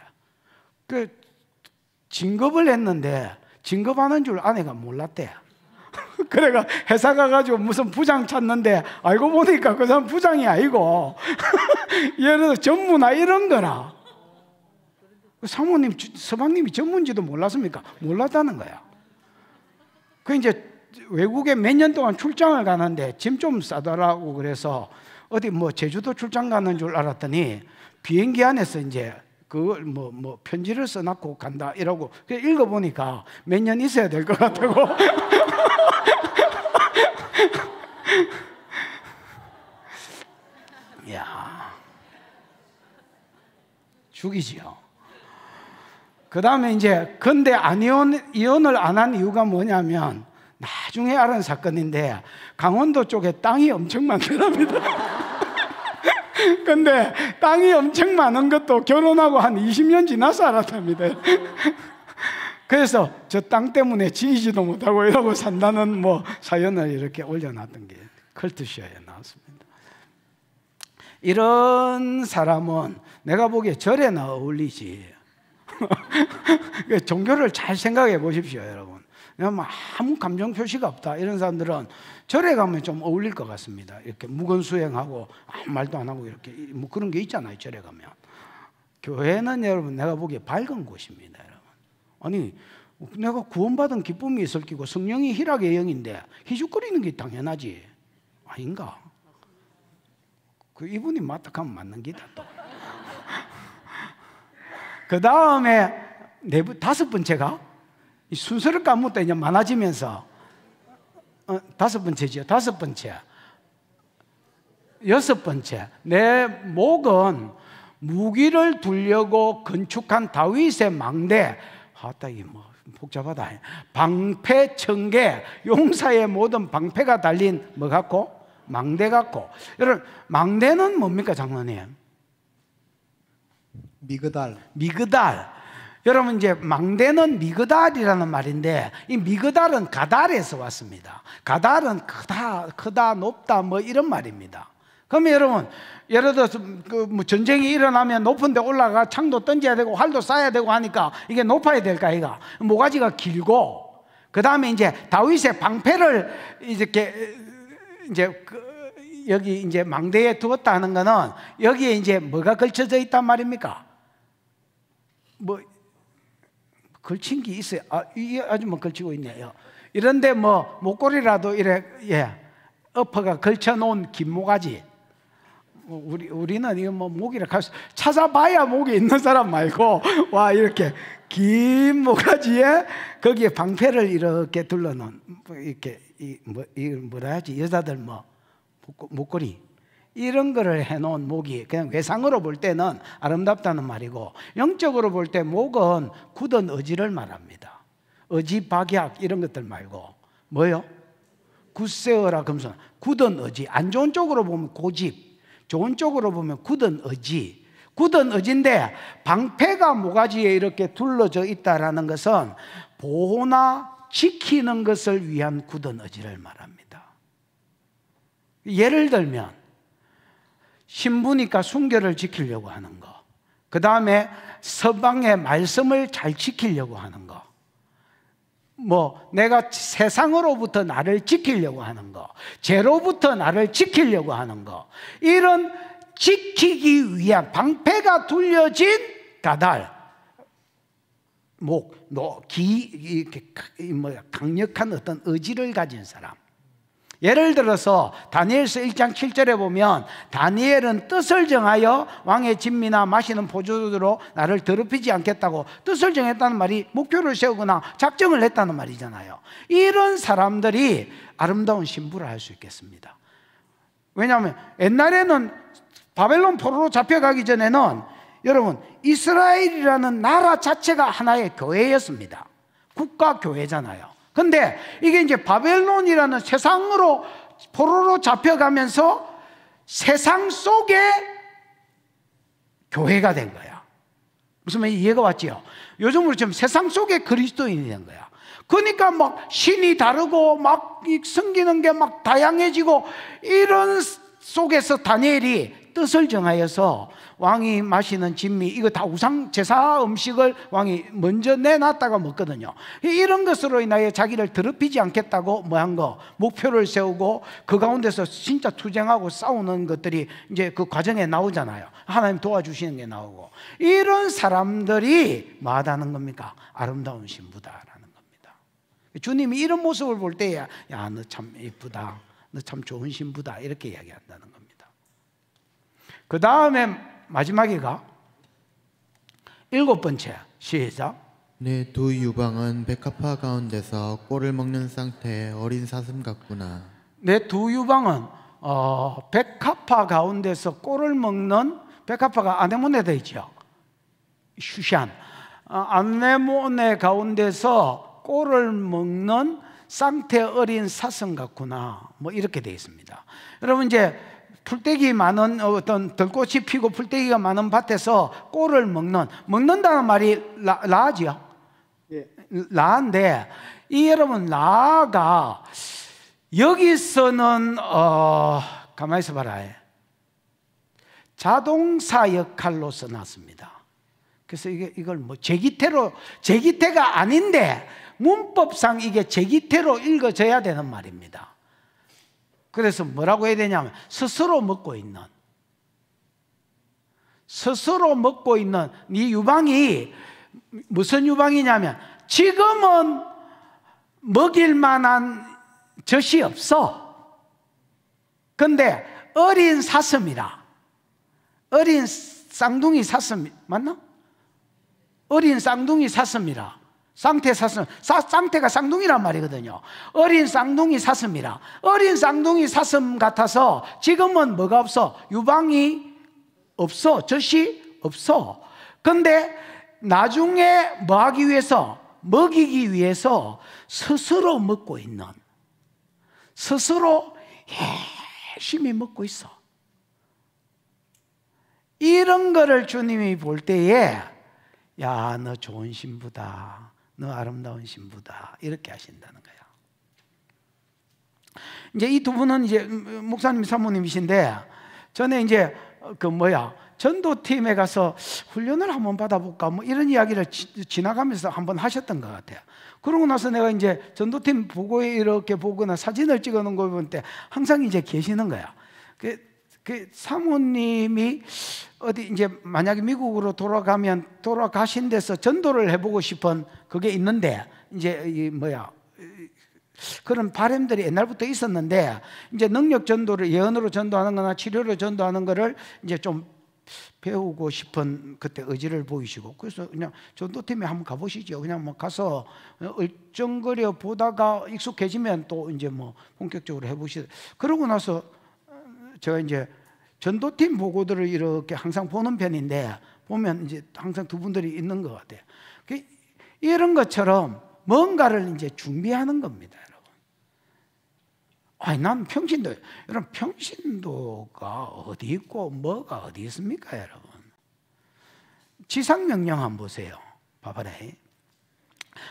진급을 했는데 진급하는 줄 아내가 몰랐대. 그래가 회사 가가지고 무슨 부장 찾는데 알고 보니까 그 사람 부장이 아니고 예를 들어 전무나 이런 거라. 사모님, 서방님이 전문지도 몰랐습니까? 몰랐다는 거야. 그 이제 외국에 몇 년 동안 출장을 가는데 짐 좀 싸달라고 그래서 어디 뭐 제주도 출장 가는 줄 알았더니 비행기 안에서 이제 그걸 뭐 편지를 써놨고 간다 이러고 읽어보니까 몇 년 있어야 될 것 같다고. 이야, 죽이지요. 그 다음에 이제 근데 이혼을 안 한 이유가 뭐냐면 나중에 알은 사건인데 강원도 쪽에 땅이 엄청 많더랍니다. 근데 땅이 엄청 많은 것도 결혼하고 한 20년 지나서 알았답니다. 그래서 저 땅 때문에 지지도 못하고 이러고 산다는 뭐 사연을 이렇게 올려놨던 게 컬트쇼에 나왔습니다. 이런 사람은 내가 보기에 절에나 어울리지. 종교를 잘 생각해 보십시오, 여러분. 아무 감정 표시가 없다 이런 사람들은 절에 가면 좀 어울릴 것 같습니다. 이렇게 무건수행하고 아무 말도 안 하고 이렇게 뭐 그런 게 있잖아요, 절에 가면. 교회는 여러분 내가 보기에 밝은 곳입니다, 여러분. 아니 내가 구원받은 기쁨이 있을 끼고 성령이 희락의 영인데 희죽거리는 게 당연하지 아닌가? 그 이분이 맞닥하면 맞는 기다 또. 그 다음에 다섯 번째가 순서를 까먹다 이제 많아지면서 다섯 번째죠. 다섯 번째, 여섯 번째. 내 목은 무기를 두려고 건축한 다윗의 망대. 아따 이 뭐 복잡하다. 방패 천개, 용사의 모든 방패가 달린 뭐 같고 망대 같고. 여러분 망대는 뭡니까 장로님? 미그달. 여러분 이제 망대는 미그달이라는 말인데 이 미그달은 가달에서 왔습니다. 가달은 크다, 높다 뭐 이런 말입니다. 그러면 여러분 예를 들어서 뭐 전쟁이 일어나면 높은 데 올라가 창도 던져야 되고 활도 쏴야 되고 하니까 이게 높아야 될까 이가 모가지가 길고 그 다음에 이제 다윗의 방패를 이렇게 이제 여기 이제 망대에 두었다 하는 거는 여기에 이제 뭐가 걸쳐져 있단 말입니까? 뭐 걸친 게 있어요. 이 아줌마 걸치고 있네요. 이런데 뭐 목걸이라도 이래 엎어가 걸쳐놓은 긴 모가지. 우리는 이거 뭐 모기를 찾아봐야 목이 있는 사람 말고 와 이렇게 긴 모가지에 거기에 방패를 이렇게 둘러놓은 이렇게 뭐라 하지 여자들 뭐 목걸이 이런 거를 해놓은 목이 그냥 외상으로 볼 때는 아름답다는 말이고 영적으로 볼 때 목은 굳은 의지를 말합니다. 의지 박약 이런 것들 말고 뭐요? 굳세어라 금손 굳은 의지. 안 좋은 쪽으로 보면 고집, 좋은 쪽으로 보면 굳은 의지. 굳은 의지인데 방패가 모가지에 이렇게 둘러져 있다라는 것은 보호나 지키는 것을 위한 굳은 의지를 말합니다. 예를 들면 신부니까 순결을 지키려고 하는 거, 그 다음에 서방의 말씀을 잘 지키려고 하는 거, 뭐 내가 세상으로부터 나를 지키려고 하는 거, 죄로부터 나를 지키려고 하는 거, 이런 지키기 위한 방패가 둘려진 가달, 목, 이렇게 강력한 어떤 의지를 가진 사람. 예를 들어서 다니엘서 1장 7절에 보면 다니엘은 뜻을 정하여 왕의 진미나 마시는 포도주로 나를 더럽히지 않겠다고 뜻을 정했다는 말이 목표를 세우거나 작정을 했다는 말이잖아요. 이런 사람들이 아름다운 신부를 할 수 있겠습니다. 왜냐하면 옛날에는 바벨론 포로로 잡혀가기 전에는 여러분 이스라엘이라는 나라 자체가 하나의 교회였습니다. 국가교회잖아요. 근데 이게 이제 바벨론이라는 세상으로 포로로 잡혀가면서 세상 속에 교회가 된 거야. 무슨 말인지 이해가 왔지요? 요즘으로 지금 세상 속에 그리스도인이 된 거야. 그러니까 막 신이 다르고 막 섬기는 게 막 다양해지고 이런 속에서 다니엘이 뜻을 정하여서 왕이 마시는 진미 이거 다 우상 제사 음식을 왕이 먼저 내놨다가 먹거든요. 이런 것으로 인하여 자기를 더럽히지 않겠다고 뭐한 거 목표를 세우고 그 가운데서 진짜 투쟁하고 싸우는 것들이 이제 그 과정에 나오잖아요. 하나님 도와주시는 게 나오고 이런 사람들이 뭐하다는 겁니까? 아름다운 신부다라는 겁니다. 주님이 이런 모습을 볼 때야 야 너 참 예쁘다, 너 참 좋은 신부다 이렇게 이야기한다는 겁니다. 그 다음에 마지막이가 7번째 시작. 내 두 유방은 백합화 가운데서 꼴을 먹는 상태의 어린 사슴 같구나. 내 두 유방은 백합화 가운데서 꼴을 먹는 백합화가 아네모네 되어 있죠. 슈샨 아네모네 가운데서 꼴을 먹는 쌍태 어린 사슴 같구나. 뭐 이렇게 되어 있습니다. 여러분 이제 풀떼기 많은 어떤 들꽃이 피고 풀떼기가 많은 밭에서 꼴을 먹는다는 말이 라지요. 라인데 이 여러분 라가 여기서는 가만히 있어 봐라. 자동사 역할로서 나왔습니다. 그래서 이걸 뭐 제기태가 아닌데 문법상 이게 제기태로 읽어져야 되는 말입니다. 그래서 뭐라고 해야 되냐면 스스로 먹고 있는 네 유방이 무슨 유방이냐면 지금은 먹일 만한 젖이 없어. 근데 어린 사슴이라. 어린 쌍둥이 사슴 맞나? 어린 쌍둥이 사슴이라. 쌍태 사슴, 쌍태가 쌍둥이란 말이거든요. 어린 쌍둥이 사슴이라. 어린 쌍둥이 사슴 같아서 지금은 뭐가 없어? 유방이 없어. 젖이 없어. 근데 나중에 뭐 하기 위해서? 먹이기 위해서 스스로 먹고 있는, 스스로 열심히 먹고 있어. 이런 거를 주님이 볼 때에 야, 너 좋은 신부다. 너 아름다운 신부다. 이렇게 하신다는 거예요. 이제 이 두 분은 이제 목사님, 사모님이신데 전에 이제 전도팀에 가서 훈련을 한번 받아볼까 뭐 이런 이야기를 지나가면서 한번 하셨던 것 같아요. 그러고 나서 내가 이제 전도팀 보고에 이렇게 보거나 사진을 찍어 놓은 거 볼 때 항상 이제 계시는 거야. 그 사모님이 어디 이제 만약에 미국으로 돌아가신 데서 전도를 해보고 싶은 그게 있는데 이제 그런 바람들이 옛날부터 있었는데 이제 능력 전도를 예언으로 전도하는 거나 치료로 전도하는 거를 이제 좀 배우고 싶은 그때 의지를 보이시고, 그래서 그냥 전도팀에 한번 가보시죠. 그냥 뭐 가서 얼쩡거려 보다가 익숙해지면 또 이제 뭐 본격적으로 해보시죠. 그러고 나서 제가 이제 전도팀 보고들을 이렇게 항상 보는 편인데, 보면 이제 항상 두 분들이 있는 것 같아요. 이런 것처럼 뭔가를 이제 준비하는 겁니다, 여러분. 아니, 난 평신도, 여러분, 평신도가 어디 있고 뭐가 어디 있습니까, 여러분? 지상명령 한번 보세요. 봐봐라.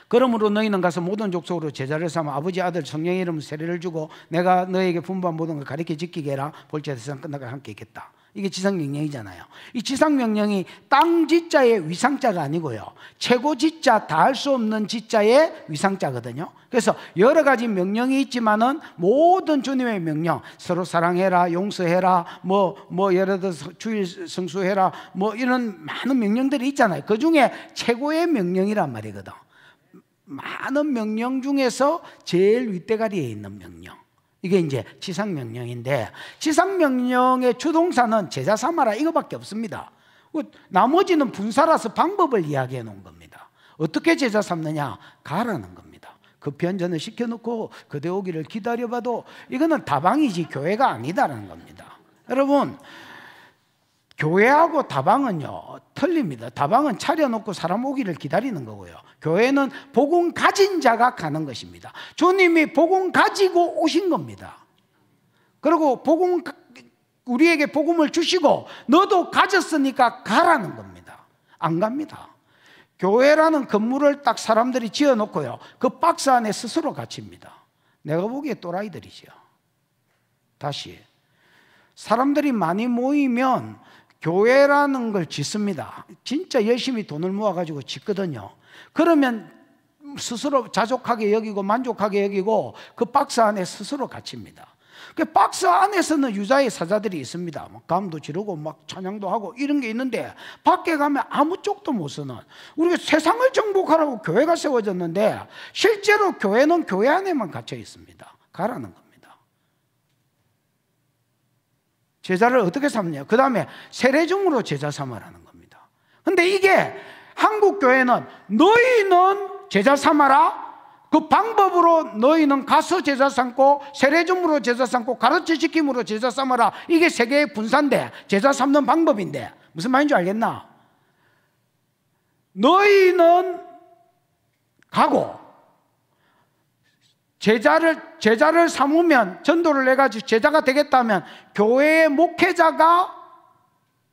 그러므로 너희는 가서 모든 족속으로 제자를 삼아 아버지, 아들, 성령의 이름 세례를 주고 내가 너에게 분부한 모든 걸 가르쳐 지키게 해라. 볼지어다 세상 끝나가 함께 있겠다. 이게 지상명령이잖아요. 이 지상명령이 땅 지자의 위상자가 아니고요, 최고 지자, 다 할 수 없는 지자의 위상자거든요. 그래서 여러 가지 명령이 있지만은 모든 주님의 명령, 서로 사랑해라, 용서해라, 뭐 예를 들어서 주일 성수해라, 뭐 이런 많은 명령들이 있잖아요. 그 중에 최고의 명령이란 말이거든. 많은 명령 중에서 제일 윗대가리에 있는 명령, 이게 이제 지상명령인데, 지상명령의 주동사는 제자 삼아라 이거밖에 없습니다. 나머지는 분사라서 방법을 이야기해 놓은 겁니다. 어떻게 제자 삼느냐? 가라는 겁니다. 급변전을 시켜놓고 그대 오기를 기다려봐도 이거는 다방이지 교회가 아니다라는 겁니다. 여러분, 교회하고 다방은요 틀립니다. 다방은 차려놓고 사람 오기를 기다리는 거고요, 교회는 복음 가진 자가 가는 것입니다. 주님이 복음 가지고 오신 겁니다. 그리고 우리에게 복음을 주시고 너도 가졌으니까 가라는 겁니다. 안 갑니다. 교회라는 건물을 딱 사람들이 지어놓고요, 그 박스 안에 스스로 갇힙니다. 내가 보기에 또라이들이죠. 다시, 사람들이 많이 모이면 교회라는 걸 짓습니다. 진짜 열심히 돈을 모아가지고 짓거든요. 그러면 스스로 자족하게 여기고 만족하게 여기고 그 박스 안에 스스로 갇힙니다. 그 박스 안에서는 유자의 사자들이 있습니다. 막 감도 지르고 막 찬양도 하고 이런 게 있는데, 밖에 가면 아무 쪽도 못 서는, 우리가 세상을 정복하라고 교회가 세워졌는데 실제로 교회는 교회 안에만 갇혀 있습니다. 가라는 겁니다. 제자를 어떻게 삼느냐? 그 다음에 세례중으로 제자 삼아라는 겁니다. 근데 이게 한국 교회는 너희는 제자 삼아라, 그 방법으로 너희는 가서 제자 삼고 세례중으로 제자 삼고 가르쳐 지킴으로 제자 삼아라, 이게 세 개의 분사인데, 제자 삼는 방법인데 무슨 말인지 알겠나? 너희는 가고 제자를 삼으면, 전도를 해가지고 제자가 되겠다면 교회의 목회자가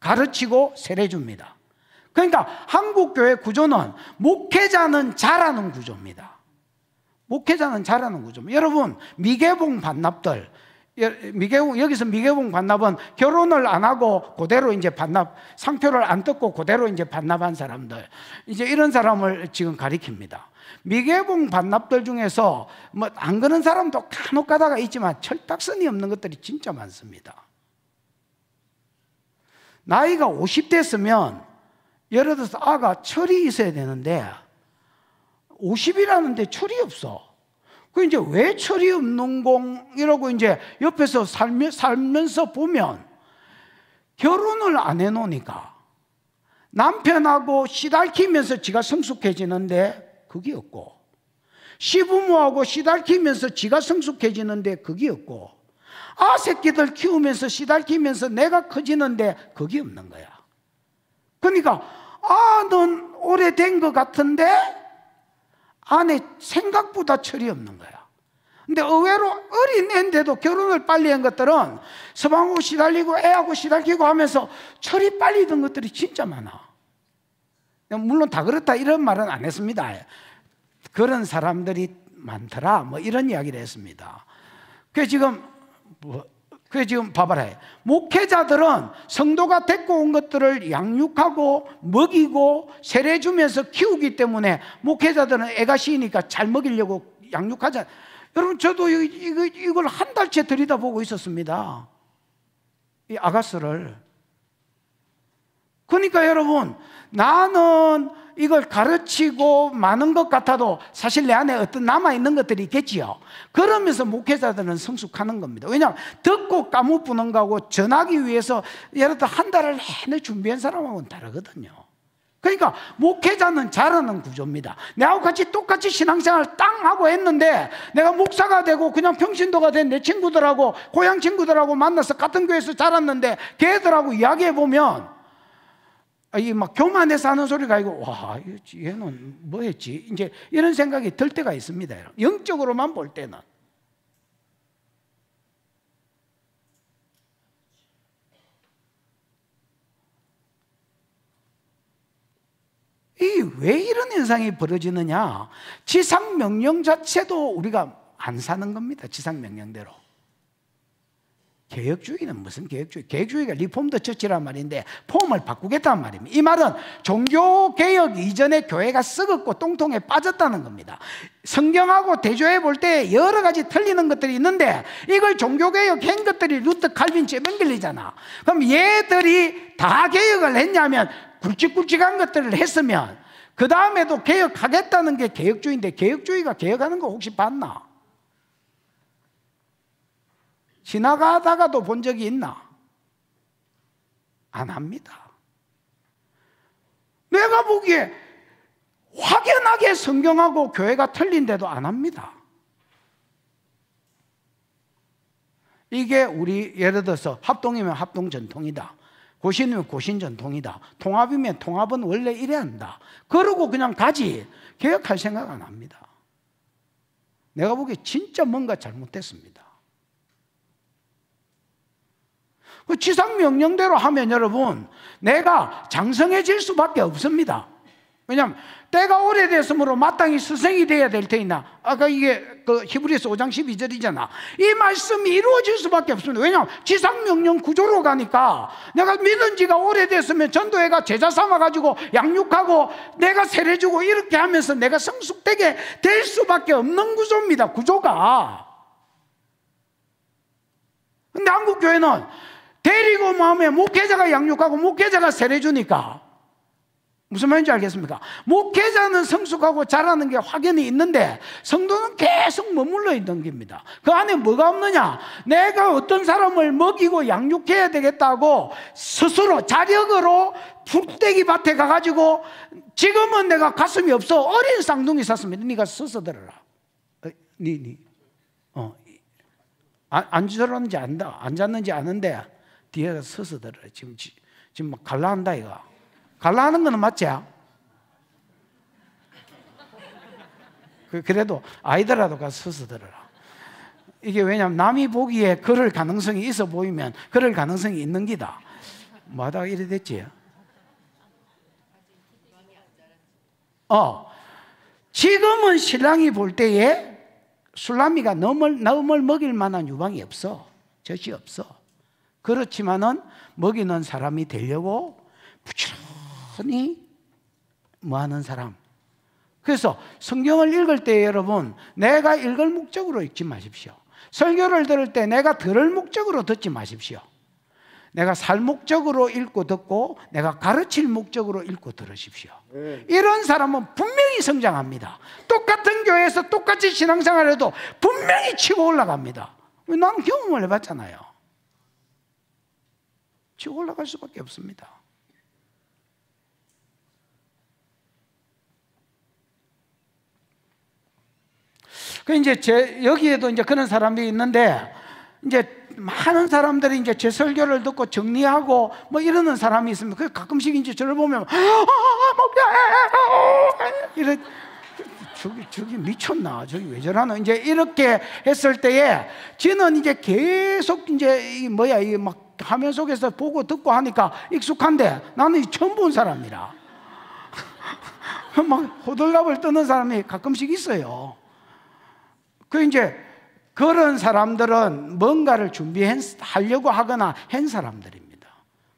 가르치고 세례 줍니다. 그러니까 한국 교회 구조는 목회자는 잘하는 구조입니다. 목회자는 잘하는 구조입니다. 여러분, 미개봉 반납들, 여기서 미개봉 반납은 결혼을 안 하고 그대로 이제 반납, 상표를 안 뜯고 그대로 이제 반납한 사람들, 이제 이런 사람을 지금 가리킵니다. 미개봉 반납들 중에서 뭐 안 그런 사람도 간혹 가다가 있지만 철딱선이 없는 것들이 진짜 많습니다. 나이가 50대였으면 예를 들어서 아가 철이 있어야 되는데 50이라는데 철이 없어. 그 이제 왜 철이 없는 공 이러고 이제 옆에서 살면서 보면, 결혼을 안 해놓으니까 남편하고 시달키면서 지가 성숙해지는데 그게 없고, 시부모하고 시달키면서 지가 성숙해지는데 그게 없고, 새끼들 키우면서 시달키면서 내가 커지는데 그게 없는 거야. 그러니까 넌 오래된 것 같은데 안에 생각보다 철이 없는 거야. 근데 의외로 어린 애인데도 결혼을 빨리 한 것들은 서방하고 시달리고 애하고 시달리고 하면서 철이 빨리 든 것들이 진짜 많아. 물론 다 그렇다 이런 말은 안 했습니다. 그런 사람들이 많더라 뭐 이런 이야기를 했습니다. 그래서 지금 봐봐라. 목회자들은 성도가 데리고 온 것들을 양육하고 먹이고 세례 주면서 키우기 때문에 목회자들은 애가 시이니까 잘 먹이려고 양육하자. 여러분, 저도 이걸 한 달째 들여다보고 있었습니다. 이 아가스를. 그러니까 여러분, 나는 이걸 가르치고 많은 것 같아도 사실 내 안에 어떤 남아있는 것들이 있겠지요. 그러면서 목회자들은 성숙하는 겁니다. 왜냐하면 듣고 까무뿌는 거하고 전하기 위해서 예를 들어 한 달을 내내 준비한 사람하고는 다르거든요. 그러니까 목회자는 잘하는 구조입니다. 내하고 같이 똑같이 신앙생활 땅 하고 했는데 내가 목사가 되고 그냥 평신도가 된 내 친구들하고 고향 친구들하고 만나서 같은 교회에서 자랐는데 걔들하고 이야기해보면 이 막 교만해서 하는 소리가 아니고, 와, 얘는 뭐 했지? 이제 이런 생각이 들 때가 있습니다. 영적으로만 볼 때는. 왜 이런 현상이 벌어지느냐? 지상명령 자체도 우리가 안 사는 겁니다. 지상명령대로. 개혁주의는 무슨 개혁주의? 개혁주의가 리폼드 처치란 말인데 폼을 바꾸겠다는 말입니다. 이 말은 종교개혁 이전에 교회가 썩었고 똥통에 빠졌다는 겁니다. 성경하고 대조해 볼 때 여러 가지 틀리는 것들이 있는데 이걸 종교개혁 한 것들이 루터 칼빈 제명겔리잖아. 그럼 얘들이 다 개혁을 했냐면 굵직굵직한 것들을 했으면 그 다음에도 개혁하겠다는 게 개혁주의인데 개혁주의가 개혁하는 거 혹시 봤나? 지나가다가도 본 적이 있나? 안 합니다. 내가 보기에 확연하게 성경하고 교회가 틀린데도 안 합니다. 이게 우리 예를 들어서 합동이면 합동 전통이다. 고신이면 고신 전통이다. 통합이면 통합은 원래 이래야 한다. 그러고 그냥 가지. 개혁할 생각 안 합니다. 내가 보기에 진짜 뭔가 잘못됐습니다. 그 지상명령대로 하면 여러분, 내가 장성해질 수밖에 없습니다. 왜냐하면 때가 오래됐으므로 마땅히 스승이 되어야 될 테이나, 아까 이게 그 히브리서 5장 12절이잖아. 이 말씀이 이루어질 수밖에 없습니다. 왜냐하면 지상명령 구조로 가니까 내가 믿은 지가 오래됐으면 전도회가 제자 삼아가지고 양육하고 내가 세례주고 이렇게 하면서 내가 성숙되게 될 수밖에 없는 구조입니다. 구조가. 근데 한국교회는 데리고 마음에 목회자가 양육하고 목회자가 세례주니까 무슨 말인지 알겠습니까? 목회자는 성숙하고 잘하는 게 확연히 있는데 성도는 계속 머물러 있는 겁니다. 그 안에 뭐가 없느냐? 내가 어떤 사람을 먹이고 양육해야 되겠다고 스스로 자력으로 풀떼기 밭에 가가지고 지금은 내가 가슴이 없어 어린 쌍둥이 샀습니다. 네가 서서 들어라. 안 들었는지 안다. 안 잤는지 아는데 뒤에 서서 들어라. 지금 막 갈라한다 이거. 갈라하는 거는 맞지? 그래도 아이들라도 가서 서서 들어라. 이게 왜냐하면 남이 보기에 그럴 가능성이 있어 보이면 그럴 가능성이 있는 기다. 뭐 하다가 이래 됐지? 지금은 신랑이 볼 때에 술라미가 너물 먹일 만한 유방이 없어. 젖이 없어. 그렇지만은 먹이는 사람이 되려고 부지런히 뭐 하는 사람. 그래서 성경을 읽을 때 여러분, 내가 읽을 목적으로 읽지 마십시오. 설교를 들을 때 내가 들을 목적으로 듣지 마십시오. 내가 살 목적으로 읽고 듣고 내가 가르칠 목적으로 읽고 들으십시오. 이런 사람은 분명히 성장합니다. 똑같은 교회에서 똑같이 신앙생활을 해도 분명히 치고 올라갑니다. 나는 경험을 해봤잖아요. 치고 올라갈 수밖에 없습니다. 그 이제 여기에도 이제 그런 사람들이 있는데, 이제 많은 사람들이 이제 제 설교를 듣고 정리하고 뭐 이러는 사람이 있습니다. 그 가끔씩 이제 저를 보면 이래, 저기 미쳤나? 저기 왜 저러나? 이제 이렇게 했을 때에 저는 이제 계속 이제 이 막 화면 속에서 보고 듣고 하니까 익숙한데 나는 처음 본 사람이라 막 호들갑을 떠는 사람이 가끔씩 있어요. 그 이제 그런 사람들은 뭔가를 준비하려고 하거나 한 사람들입니다.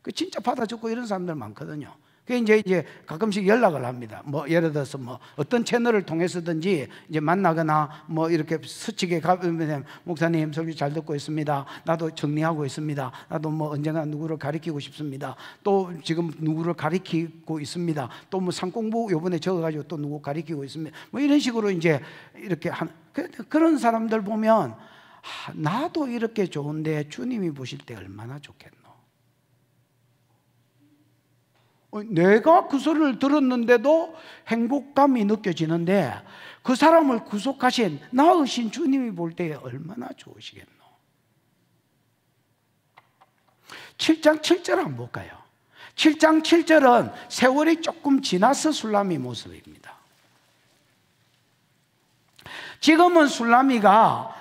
그 진짜 받아 적고 이런 사람들 많거든요. 그 이제 가끔씩 연락을 합니다. 뭐 예를 들어서 뭐 어떤 채널을 통해서든지 이제 만나거나 뭐 이렇게 스치게 가면 목사님 설교 잘 듣고 있습니다. 나도 정리하고 있습니다. 나도 뭐 언젠가 누구를 가리키고 싶습니다. 또 지금 누구를 가리키고 있습니다. 또 뭐 상공부 요번에 적어가지고 또 누구 가리키고 있습니다. 뭐 이런 식으로 이제 이렇게 그런 사람들 보면 나도 이렇게 좋은데 주님이 보실 때 얼마나 좋겠노. 내가 그 소리를 들었는데도 행복감이 느껴지는데 그 사람을 구속하신 나으신 주님이 볼 때 얼마나 좋으시겠노. 7장 7절 한번 볼까요? 7장 7절은 세월이 조금 지나서 술람이 모습입니다. 지금은 술람이가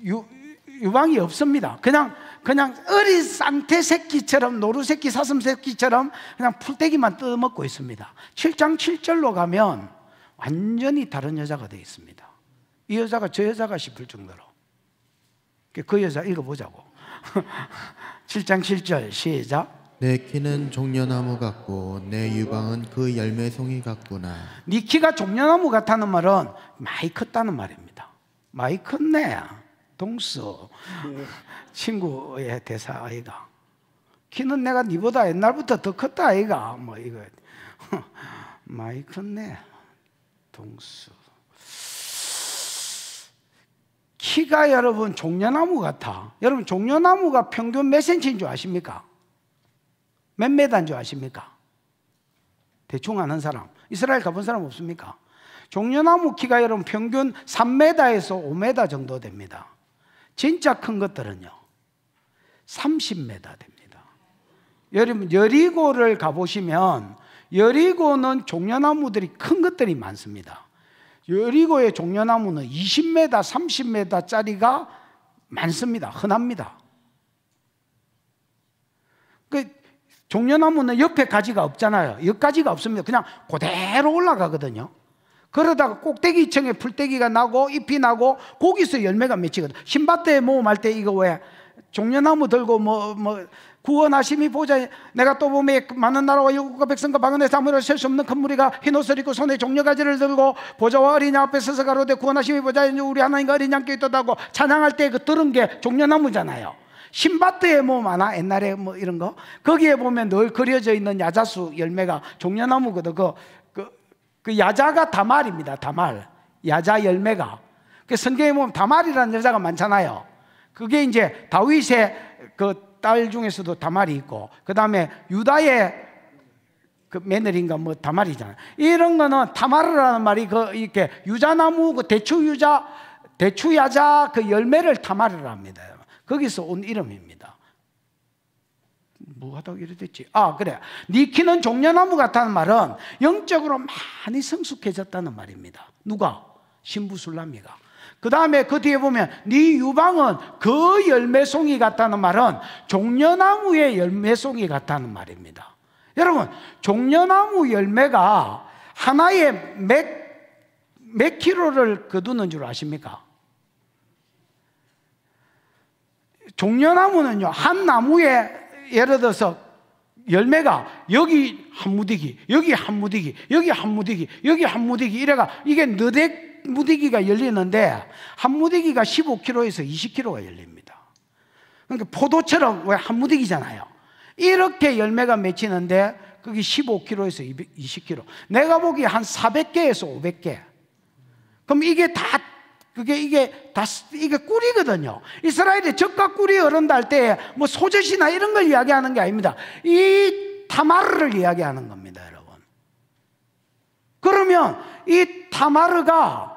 유방이 없습니다. 그냥 어린 쌍태 새끼처럼, 노루 새끼, 사슴 새끼처럼 그냥 풀떼기만 뜯어먹고 있습니다. 7장 7절로 가면 완전히 다른 여자가 되어 있습니다. 이 여자가 저 여자가 싶을 정도로. 그 여자 읽어보자고. 7장 7절 시작. 내 키는 종려나무 같고 내 유방은 그 열매송이 같구나. 네 키가 종려나무 같다는 말은 많이 컸다는 말입니다. 많이 컸네. 동수 친구의 대사 아이가. 키는 내가 니보다 옛날부터 더 컸다 아이가. 뭐 이거 많이 컸네. 동수. 키가 여러분 종려나무 같아. 여러분 종려나무가 평균 몇 센치인 줄 아십니까? 몇 메다인 줄 아십니까? 대충 아는 사람. 이스라엘 가본 사람 없습니까? 종려나무 키가 여러분 평균 3m에서 5m 정도 됩니다. 진짜 큰 것들은요 30m 됩니다. 여러분 여리고를 가보시면 여리고는 종려나무들이 큰 것들이 많습니다. 여리고의 종려나무는 20m, 30m짜리가 많습니다. 흔합니다. 종려나무는 옆에 가지가 없잖아요. 옆가지가 없습니다. 그냥 그대로 올라가거든요. 그러다가 꼭대기층에 풀떼기가 나고 잎이 나고 거기서 열매가 맺히거든. 신밧드에 모험할 때 이거 왜 종려나무 들고 뭐 구원하심이 보자. 내가 또 보면 많은 나라와 영국과 백성과 방언의 사물을 셀 수 없는 큰 무리가 흰 옷을 입고 손에 종려가지를 들고 보좌와 어린 양 앞에 서서 가로되 구원하심이 보자. 우리 하나님과 어린 양께 있도다고 찬양할 때 그 들은 게 종려나무잖아요. 신밧드에 뭐 많아 옛날에 뭐 이런 거 거기에 보면 늘 그려져 있는 야자수 열매가 종려나무거든. 그 야자가 다말입니다. 다말 야자 열매가. 그 성경에 보면 다말이라는 여자가 많잖아요. 그게 이제 다윗의 그 딸 중에서도 다말이 있고 그 다음에 유다의 그 며느리인가 뭐 다말이잖아요. 이런 거는 다말이라는 말이 그 이렇게 유자나무 그 대추야자 그 열매를 다말이라 합니다. 거기서 온 이름입니다. 뭐 하다가 이래 됐지? 그래. 네 키는 종려나무 같다는 말은 영적으로 많이 성숙해졌다는 말입니다. 누가? 신부술람이가. 그 다음에 그 뒤에 보면 네 유방은 그 열매송이 같다는 말은 종려나무의 열매송이 같다는 말입니다. 여러분 종려나무 열매가 하나에 몇 킬로를 거두는 줄 아십니까? 종려나무는요 한 나무에 예를 들어서 열매가 여기 한 무디기, 여기 한 무디기, 여기 한 무디기, 여기 한 무디기 이래가 이게 너댓 무디기가 열리는데 한 무디기가 15kg에서 20kg가 열립니다. 그러니까 포도처럼 왜 한 무디기잖아요. 이렇게 열매가 맺히는데 그게 15kg에서 20kg. 내가 보기에 한 400개에서 500개. 그럼 이게 꿀이거든요. 이스라엘의 젖과 꿀이 어른다 할 때 뭐 소젖이나 이런 걸 이야기하는 게 아닙니다. 이 타마르를 이야기하는 겁니다, 여러분. 그러면 이 타마르가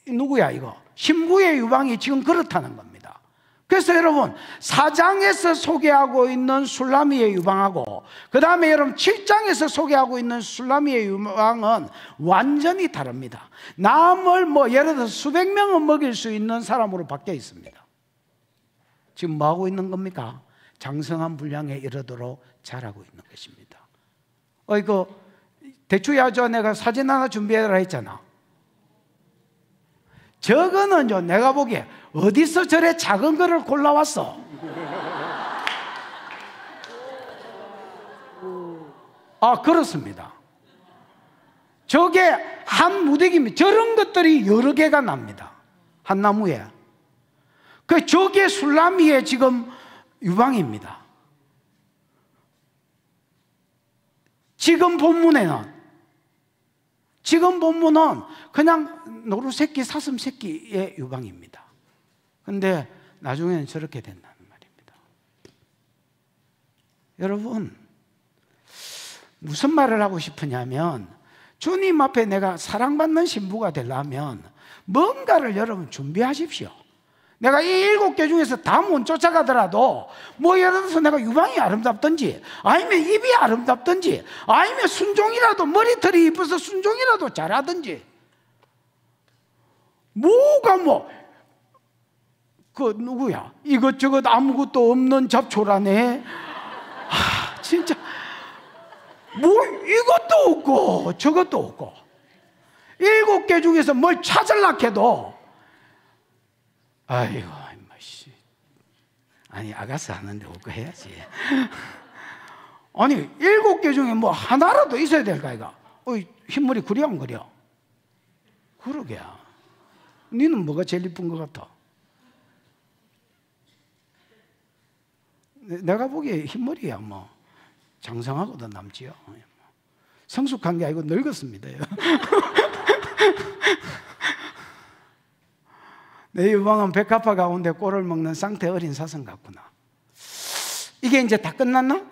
누구야 이거? 신부의 유방이 지금 그렇다는 겁니다. 그래서 여러분 4장에서 소개하고 있는 술라미의 유방하고 그 다음에 여러분 7장에서 소개하고 있는 술라미의 유방은 완전히 다릅니다. 남을 예를 들어서 수백 명은 먹일 수 있는 사람으로 바뀌어 있습니다. 지금 뭐 하고 있는 겁니까? 장성한 분량에 이르도록 자라고 있는 것입니다. 이거 대추야자 내가 사진 하나 준비해라 했잖아. 저거는요 내가 보기에 어디서 저래 작은 거를 골라왔어? 그렇습니다. 저게 한 무더기입니다. 저런 것들이 여러 개가 납니다. 한 나무에. 저게 술라미의 지금 유방입니다. 지금 본문은 그냥 노루새끼, 사슴새끼의 유방입니다. 근데 나중에는 저렇게 된다는 말입니다. 여러분, 무슨 말을 하고 싶으냐면, 주님 앞에 내가 사랑받는 신부가 되려면 뭔가를 여러분 준비하십시오. 내가 이 7개 중에서 다 못 쫓아가더라도 예를 들어서 내가 유방이 아름답든지, 아니면 입이 아름답든지, 아니면 순종이라도, 머리털이 이뻐서 순종이라도 잘하든지, 누구야? 이것저것 아무것도 없는 잡초라네. 진짜 이것도 없고 저것도 없고, 7개 중에서 뭘 찾으려고 해도, 아이고, 아니, 아가스 하는데 없고 해야지. 아니, 7개 중에 하나라도 있어야 될 거 아이가? 흰머리 그리 안 그려? 그러게. 니는 뭐가 제일 이쁜 것 같아? 내가 보기에 흰머리야, 장성하고도 남지요. 성숙한 게 아니고 늙었습니다. 내 유방은 백합화 가운데 꼴을 먹는 쌍태 어린 사슴 같구나. 이게 이제 다 끝났나?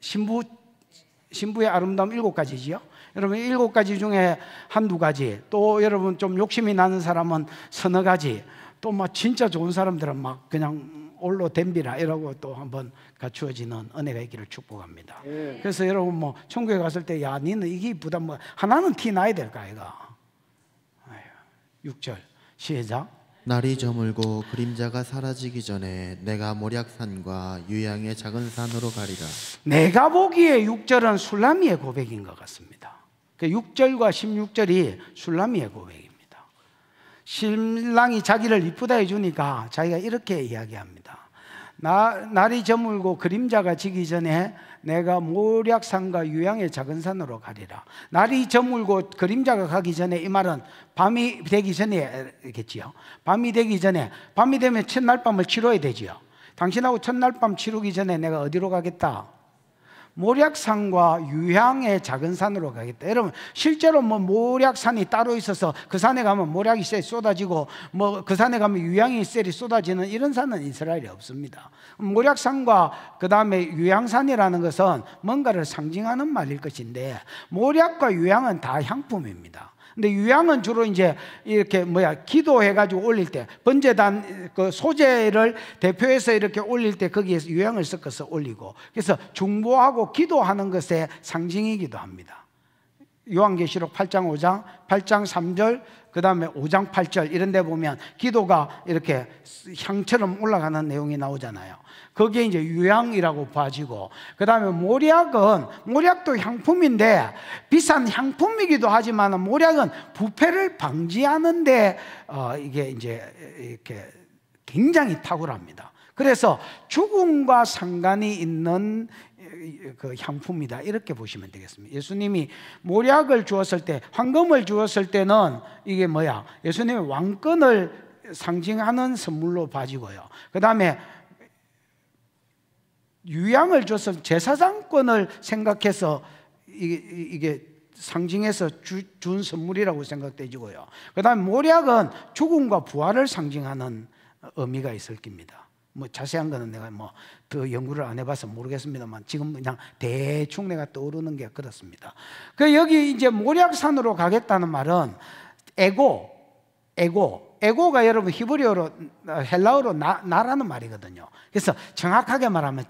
신부의 아름다움 7가지지요. 여러분, 7가지 중에 한두 가지, 또 여러분 좀 욕심이 나는 사람은 서너 가지, 또 진짜 좋은 사람들은 그냥 올로 댐비라 이러고 또 한번 갖추어지는 은혜가 있기를 축복합니다. 그래서 여러분 천국에 갔을 때, 야, 니는 이게 이쁘다, 하나는 티 나야 될까 아이가. 6절 시작. 날이 저물고 그림자가 사라지기 전에 내가 모략산과 유양의 작은 산으로 가리라. 내가 보기에 6절은 술라미의 고백인 것 같습니다. 6절과 16절이 술라미의 고백입니다. 신랑이 자기를 이쁘다 해주니까 자기가 이렇게 이야기합니다. 날이 저물고 그림자가 지기 전에 내가 모략산과 유양의 작은 산으로 가리라. 날이 저물고 그림자가 가기 전에, 이 말은 밤이 되기 전에겠지요. 밤이 되기 전에, 밤이 되면 첫날 밤을 치러야 되지요. 당신하고 첫날 밤 치르기 전에 내가 어디로 가겠다? 모략산과 유양의 작은 산으로 가겠다. 여러분, 실제로 모략산이 따로 있어서 그 산에 가면 모략이 셀이 쏟아지고, 그 산에 가면 유양이 셀이 쏟아지는 이런 산은 이스라엘에 없습니다. 모략산과 그 다음에 유양산이라는 것은 뭔가를 상징하는 말일 것인데, 모략과 유양은 다 향품입니다. 근데 유양은 주로 이제 이렇게 기도해가지고 올릴 때, 번제단 그 소재를 대표해서 이렇게 올릴 때 거기에서 유양을 섞어서 올리고, 그래서 중보하고 기도하는 것의 상징이기도 합니다. 요한계시록 8장 5장, 8장 3절, 그 다음에 5장 8절 이런 데 보면 기도가 이렇게 향처럼 올라가는 내용이 나오잖아요. 거기에 이제 유향이라고 봐지고, 그 다음에 모략도 향품인데 비싼 향품이기도 하지만 모략은 부패를 방지하는데 이게 이제 이렇게 굉장히 탁월합니다. 그래서 죽음과 상관이 있는 그 향품이다, 이렇게 보시면 되겠습니다. 예수님이 모략을 주었을 때, 황금을 주었을 때는 이게 예수님의 왕권을 상징하는 선물로 봐지고요. 그 다음에 유향을 줘서 제사장권을 생각해서 이게 상징해서 준 선물이라고 생각되지고요. 그 다음에 모략은 죽음과 부활을 상징하는 의미가 있을 겁니다. 자세한 거는 내가 더 연구를 안 해봐서 모르겠습니다만, 지금 그냥 대충 내가 떠오르는 게 그렇습니다. 여기 이제 모략산으로 가겠다는 말은 에고가 여러분 히브리어로, 헬라어로 나라는 말이거든요. 그래서 정확하게 말하면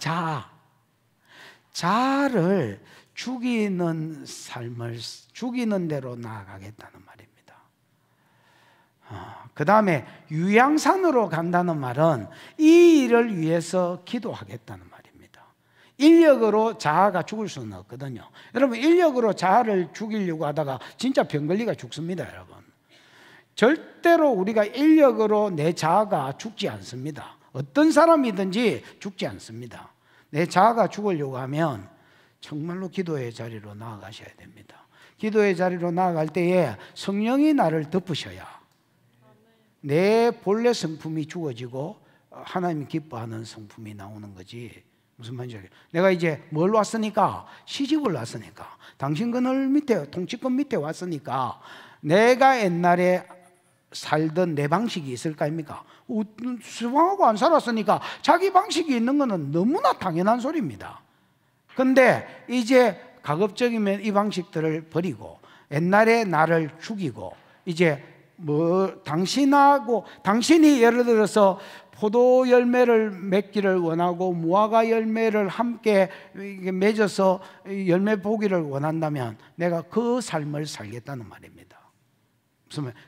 자를 죽이는 삶을 죽이는 대로 나아가겠다는 말입니다. 그 다음에 유양산으로 간다는 말은 이 일을 위해서 기도하겠다는 말입니다. 인력으로 자아가 죽을 수는 없거든요. 여러분, 인력으로 자아를 죽이려고 하다가 진짜 병 걸리가 죽습니다. 여러분, 절대로 우리가 인력으로 내 자아가 죽지 않습니다. 어떤 사람이든지 죽지 않습니다. 내 자아가 죽으려고 하면 정말로 기도의 자리로 나아가셔야 됩니다. 기도의 자리로 나아갈 때에 성령이 나를 덮으셔야 내 본래 성품이 죽어지고 하나님이 기뻐하는 성품이 나오는 거지. 무슨 말인지 알겠어요? 내가 이제 뭘 왔으니까, 시집을 왔으니까, 당신 그늘 밑에, 통치권 밑에 왔으니까 내가 옛날에 살던 내 방식이 있을 거 아닙니까? 수방하고 안 살았으니까 자기 방식이 있는 거는 너무나 당연한 소리입니다. 근데 이제 가급적이면 이 방식들을 버리고 옛날에 나를 죽이고 이제 당신이 예를 들어서 포도 열매를 맺기를 원하고 무화과 열매를 함께 맺어서 열매 보기를 원한다면 내가 그 삶을 살겠다는 말입니다.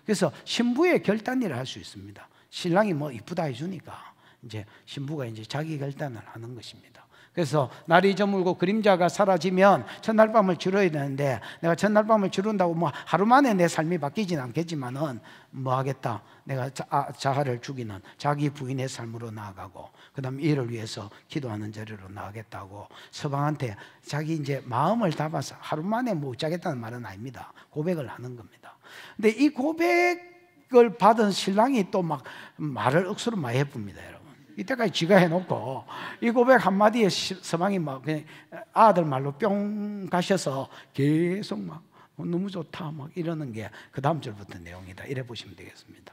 그래서 신부의 결단일을 할 수 있습니다. 신랑이 뭐 이쁘다 해주니까 이제 신부가 이제 자기 결단을 하는 것입니다. 그래서 날이 저물고 그림자가 사라지면 첫날 밤을 치러야 되는데, 내가 첫날 밤을 치른다고 뭐 하루 만에 내 삶이 바뀌진 않겠지만은 뭐 하겠다, 내가 자아를 죽이는 자기 부인의 삶으로 나아가고 그 다음 이를 위해서 기도하는 자리로 나아가겠다고 서방한테 자기 이제 마음을 담아서 하루 만에 못 자겠다는 말은 아닙니다. 고백을 하는 겁니다. 근데 이 고백을 받은 신랑이 또 막 말을 억수로 많이 해봅니다, 여러분. 이때까지 지가 해놓고 이 고백 한마디에 서방이 막 그냥 아들 말로 뿅 가셔서 계속 막 너무 좋다 막 이러는 게 그 다음 절부터 내용이다. 이래 보시면 되겠습니다.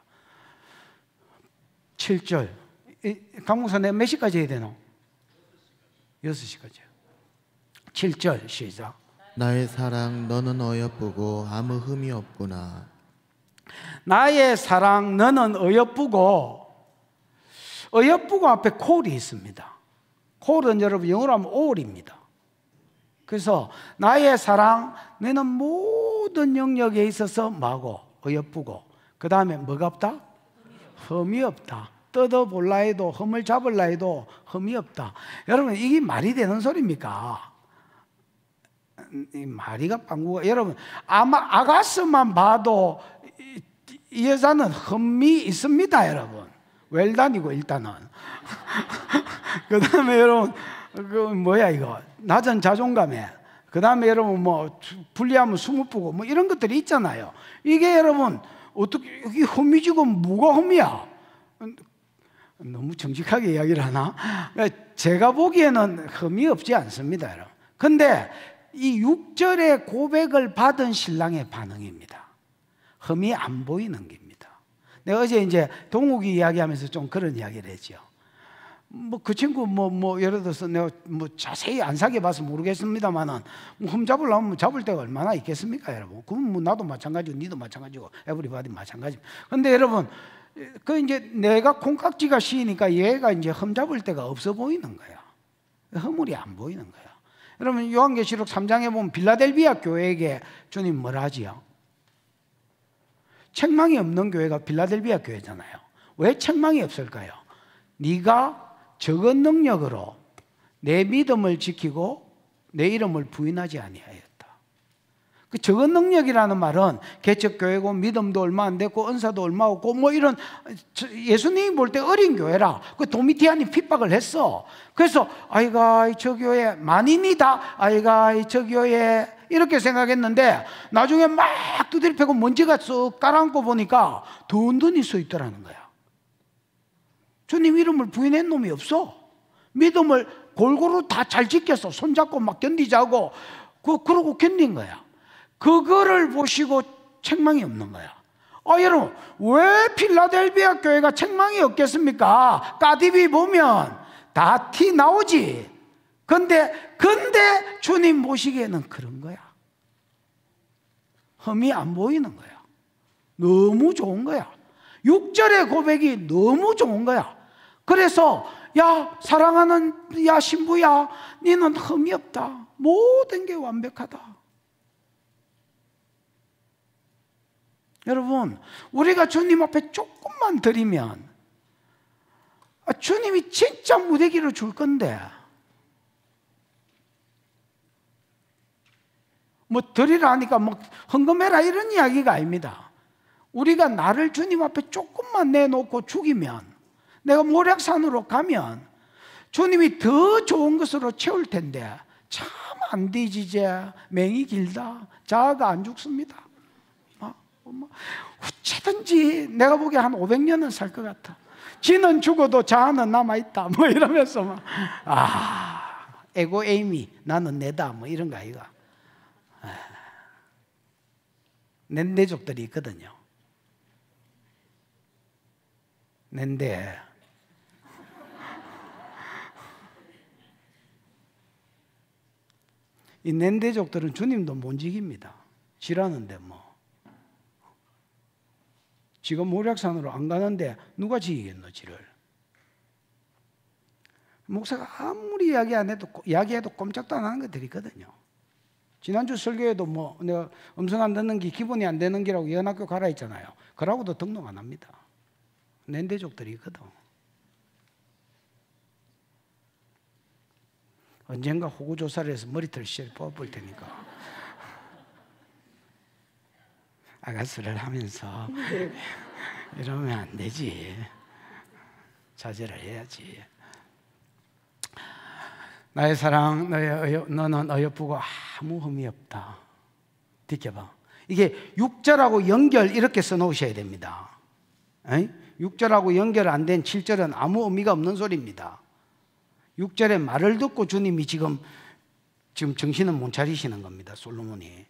7절. 강목사 내가 몇 시까지 해야 되노? 6시까지요. 7절 시작. 나의 사랑 너는 어여쁘고 아무 흠이 없구나. 나의 사랑 너는 어여쁘고, 어여쁘고 앞에 콜이 있습니다. 콜은 여러분 영어로 하면 all입니다. 그래서 나의 사랑 너는 모든 영역에 있어서 뭐하고 어여쁘고, 그 다음에 뭐가 없다? 흠이 없다. 뜯어볼라 해도 흠을 잡을라 해도 흠이 없다. 여러분 이게 말이 되는 소리입니까? 이 마리가 빵구가, 여러분 아마 아가스만 봐도 이 여자는 흠이 있습니다, 여러분. 웰단이고 일단은. 그 다음에 여러분 그 뭐야 이거 낮은 자존감에, 그 다음에 여러분 뭐 불리하면 수무쁘고 뭐 이런 것들이 있잖아요. 이게 여러분 어떻게 여기 흠이지고 뭐가 흠이야? 너무 정직하게 이야기를 하나? 제가 보기에는 흠이 없지 않습니다, 여러분. 근데 이 6절의 고백을 받은 신랑의 반응입니다. 흠이 안 보이는 겁니다. 내가 어제 이제 동욱이 이야기하면서 좀 그런 이야기를 했죠. 뭐 그 친구 뭐 예를 들어서 내가 뭐 자세히 안 사귀어 봐서 모르겠습니다만은 흠 잡으려면 잡을 데가 얼마나 있겠습니까, 여러분? 그건 뭐 나도 마찬가지고 니도 마찬가지고 에브리바디 마찬가지. 근데 여러분 그 이제 내가 콩깍지가 시이니까 얘가 이제 흠 잡을 데가 없어 보이는 거야. 허물이 안 보이는 거야. 여러분 요한계시록 3장에 보면 빌라델비아 교회에게 주님 뭐라 하지요? 책망이 없는 교회가 빌라델비아 교회잖아요. 왜 책망이 없을까요? 네가 적은 능력으로 내 믿음을 지키고 내 이름을 부인하지 아니하였다. 그 적은 능력이라는 말은 개척교회고 믿음도 얼마 안 됐고 은사도 얼마 없고 뭐 이런, 예수님이 볼 때 어린 교회라. 그 도미티안이 핍박을 했어. 그래서 아이가 저 교회 만인이다, 아이가 저 교회 이렇게 생각했는데 나중에 막 두드려 패고 먼지가 쑥 깔아앉고 보니까 든든히 서 있더라는 거야. 주님 이름을 부인한 놈이 없어. 믿음을 골고루 다 잘 지켰어. 손잡고 막 견디자고 그러고 견딘 거야. 그거를 보시고 책망이 없는 거야. 여러분 왜 필라델비아 교회가 책망이 없겠습니까? 까디비 보면 다 티 나오지. 근데 주님 보시기에는 그런 거야. 흠이 안 보이는 거야. 너무 좋은 거야. 6절의 고백이 너무 좋은 거야. 그래서 야 사랑하는 야 신부야, 너는 흠이 없다. 모든 게 완벽하다. 여러분 우리가 주님 앞에 조금만 드리면 주님이 진짜 무대기를 줄 건데, 뭐 드리라 하니까 뭐 헌금해라 이런 이야기가 아닙니다. 우리가 나를 주님 앞에 조금만 내놓고 죽이면, 내가 모략산으로 가면 주님이 더 좋은 것으로 채울 텐데 차마 안 뒤지제. 맹이 길다. 자아가 안 죽습니다. 어쩌든지 내가 보기에 한 500년은 살 것 같아. 지는 죽어도 자아는 남아있다. 뭐 이러면서 막, 에고 에이미, 나는 내다. 뭐 이런 거 아이가. 낸대족들이 있거든요. 낸대. 이 낸대족들은 주님도 못 지깁니다. 지라는데 뭐. 지금 모략산으로 안 가는데 누가 지기겠노, 지를. 목사가 아무리 이야기해도 꼼짝도 안 하는 것들이 있거든요. 지난주 설교에도 뭐 내가 음성 안 듣는 게 기본이 안 되는 게라고 예언학교 가라 했잖아요. 그러고도 등록 안 합니다. 낸대족들이 있거든. 언젠가 호구조사를 해서 머리털 씨를 뽑아볼 테니까. 아가씨를 하면서 이러면 안 되지. 자제를 해야지. 나의 사랑, 너는 어여쁘고 아무 흠이 없다. 느껴봐. 이게 6절하고 연결 이렇게 써놓으셔야 됩니다. 6절하고 연결 안 된 7절은 아무 의미가 없는 소리입니다. 6절의 말을 듣고 주님이 지금 정신은 못 차리시는 겁니다. 솔로몬이.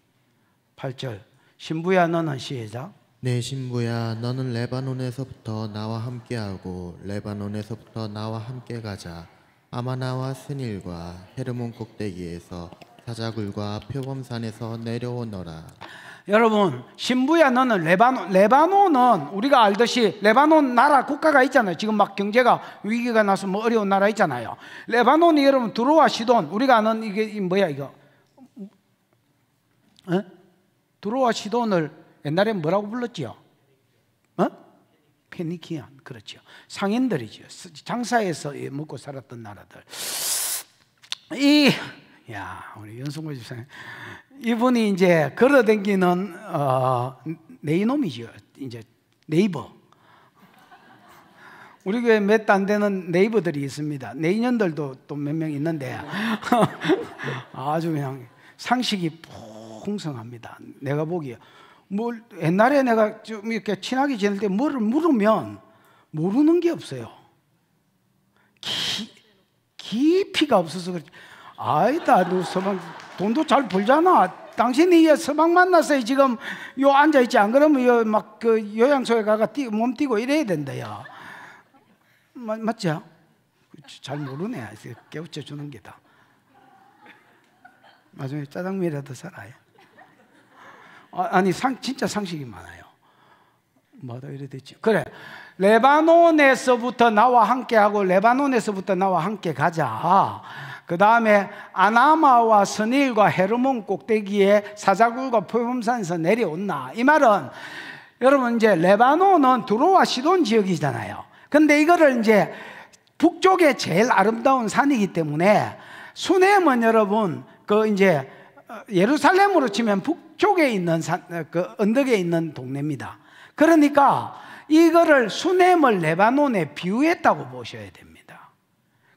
8절 신부야 너는 시작. 내 신부야 너는 레바논에서부터 나와 함께하고 레바논에서부터 나와 함께 가자. 아마나와 스닐과 헤르몬 꼭대기에서 사자굴과 표범산에서 내려오너라. 여러분, 신부야 너는 레바논은 우리가 알듯이 레바논 나라 국가가 있잖아요. 지금 막 경제가 위기가 나서 뭐 어려운 나라 있잖아요. 레바논이 여러분 두로와 시돈, 우리가 아는 이게 뭐야 이거? 두로와 시돈을 옛날에 뭐라고 불렀지요? 페니키안, 그렇죠. 상인들이죠. 장사해서 먹고 살았던 나라들. 우리 연승호 집사님, 이분이 이제 걸어다니는 네이놈이죠. 이제 네이버. 우리 교회 몇 안 되는 네이버들이 있습니다. 네이년들도 또 몇 명 있는데 아주 그냥 상식이 풍성합니다. 내가 보기에. 옛날에 내가 좀 이렇게 친하게 지낼 때 뭐를 물으면 모르는 게 없어요. 깊이가 없어서 그렇지. 아니다, 너 서방 돈도 잘 벌잖아. 당신이 서방 만나서 지금 요 앉아있지. 안 그러면 막 그 요양소에 가가 몸 뛰고 이래야 된다, 야. 맞죠? 잘 모르네. 깨우쳐 주는 게다. 나중에 짜장면이라도 살아요. 아니 진짜 상식이 많아요. 뭐다 이래 됐지. 그래, 레바논에서부터 나와 함께하고 레바논에서부터 나와 함께 가자. 그 다음에 아나마와 스닐과 헤르몬 꼭대기에 사자굴과 표범산에서 내려온나. 이 말은 여러분 이제 레바논은 두로와 시돈 지역이잖아요. 근데 이거를 이제 북쪽에 제일 아름다운 산이기 때문에 수넴은 여러분 그 이제 예루살렘으로 치면 북쪽에 있는 그 언덕에 있는 동네입니다. 그러니까 이거를 수넴을 레바논에 비유했다고 보셔야 됩니다.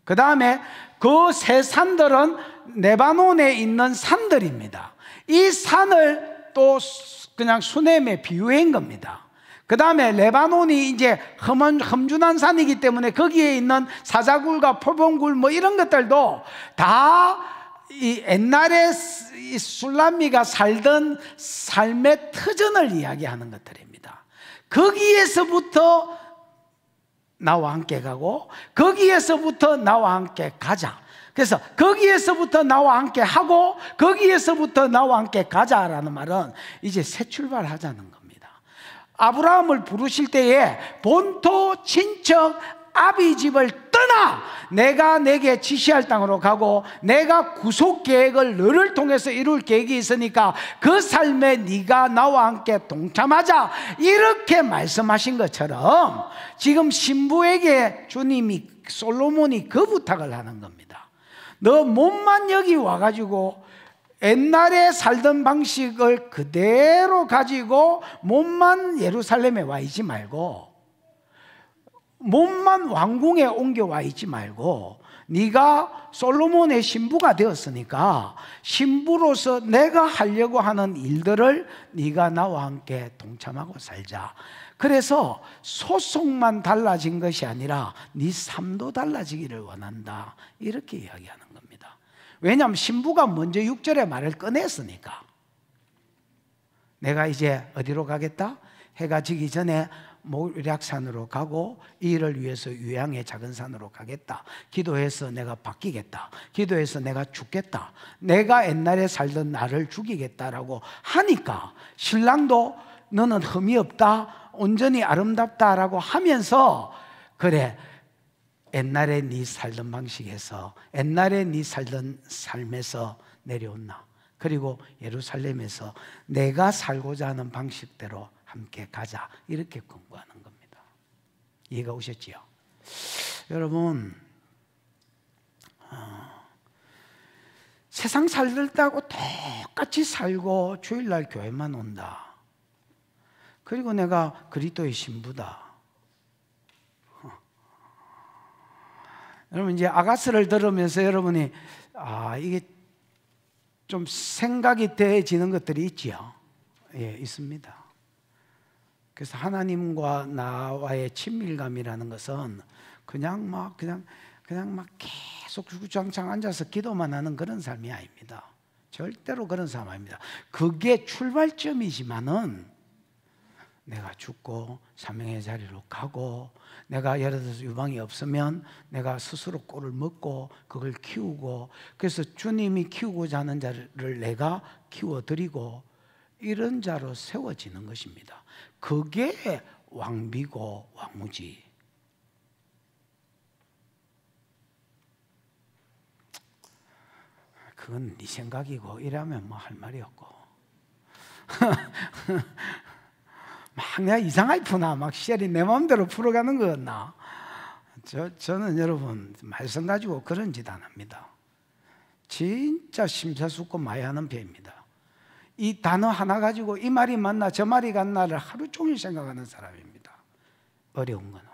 그 다음에 그 세 산들은 레바논에 있는 산들입니다. 이 산을 또 그냥 수넴에 비유한 겁니다. 그 다음에 레바논이 이제 험준한 산이기 때문에 거기에 있는 사자굴과 표범굴 뭐 이런 것들도 다 이 옛날에 이 술람미가 살던 삶의 터전을 이야기하는 것들입니다. 거기에서부터 나와 함께 가고 거기에서부터 나와 함께 가자. 그래서 거기에서부터 나와 함께 하고 거기에서부터 나와 함께 가자라는 말은 이제 새 출발하자는 겁니다. 아브라함을 부르실 때에 본토 친척 아비 집을 떠나 내가 내게 지시할 땅으로 가고 내가 구속 계획을 너를 통해서 이룰 계획이 있으니까 그 삶에 네가 나와 함께 동참하자, 이렇게 말씀하신 것처럼 지금 신부에게 주님이, 솔로몬이 그 부탁을 하는 겁니다. 너 몸만 여기 와가지고 옛날에 살던 방식을 그대로 가지고 몸만 예루살렘에 와 있지 말고 몸만 왕궁에 옮겨와 있지 말고 네가 솔로몬의 신부가 되었으니까 신부로서 내가 하려고 하는 일들을 네가 나와 함께 동참하고 살자. 그래서 소속만 달라진 것이 아니라 네 삶도 달라지기를 원한다. 이렇게 이야기하는 겁니다. 왜냐하면 신부가 먼저 6절의 말을 꺼냈으니까. 내가 이제 어디로 가겠다? 해가 지기 전에 모략산으로 가고 이 일을 위해서 유양의 작은 산으로 가겠다. 기도해서 내가 바뀌겠다. 기도해서 내가 죽겠다. 내가 옛날에 살던 나를 죽이겠다라고 하니까 신랑도 너는 흠이 없다, 온전히 아름답다라고 하면서 그래, 옛날에 네 살던 방식에서, 옛날에 네 살던 삶에서 내려온나. 그리고 예루살렘에서 내가 살고자 하는 방식대로 함께 가자. 이렇게 권고하는 겁니다. 이해가 오셨지요? 여러분, 세상 살다고 똑같이 살고 주일날 교회만 온다. 그리고 내가 그리스도의 신부다. 여러분, 이제 아가스를 들으면서 여러분이 이게 좀 생각이 되어지는 것들이 있지요. 예, 있습니다. 그래서 하나님과 나와의 친밀감이라는 것은 그냥 막 계속 주구장창 앉아서 기도만 하는 그런 삶이 아닙니다. 절대로 그런 삶 아닙니다. 그게 출발점이지만은 내가 죽고 사명의 자리로 가고, 내가 예를 들어서 유방이 없으면 내가 스스로 꼴을 먹고 그걸 키우고, 그래서 주님이 키우고자 하는 자를 내가 키워드리고 이런 자로 세워지는 것입니다. 그게 왕비고 왕무지. 그건 네 생각이고 이러면 뭐 할 말이 없고 막 내가 이상하게 푸나, 막 시절이 내 마음대로 풀어가는 거였나. 저는 여러분 말씀 가지고 그런 짓 안 합니다. 진짜 심사숙고마이하는 편입니다. 이 단어 하나 가지고 이 말이 맞나 저 말이 같나를 하루 종일 생각하는 사람입니다. 어려운 거는.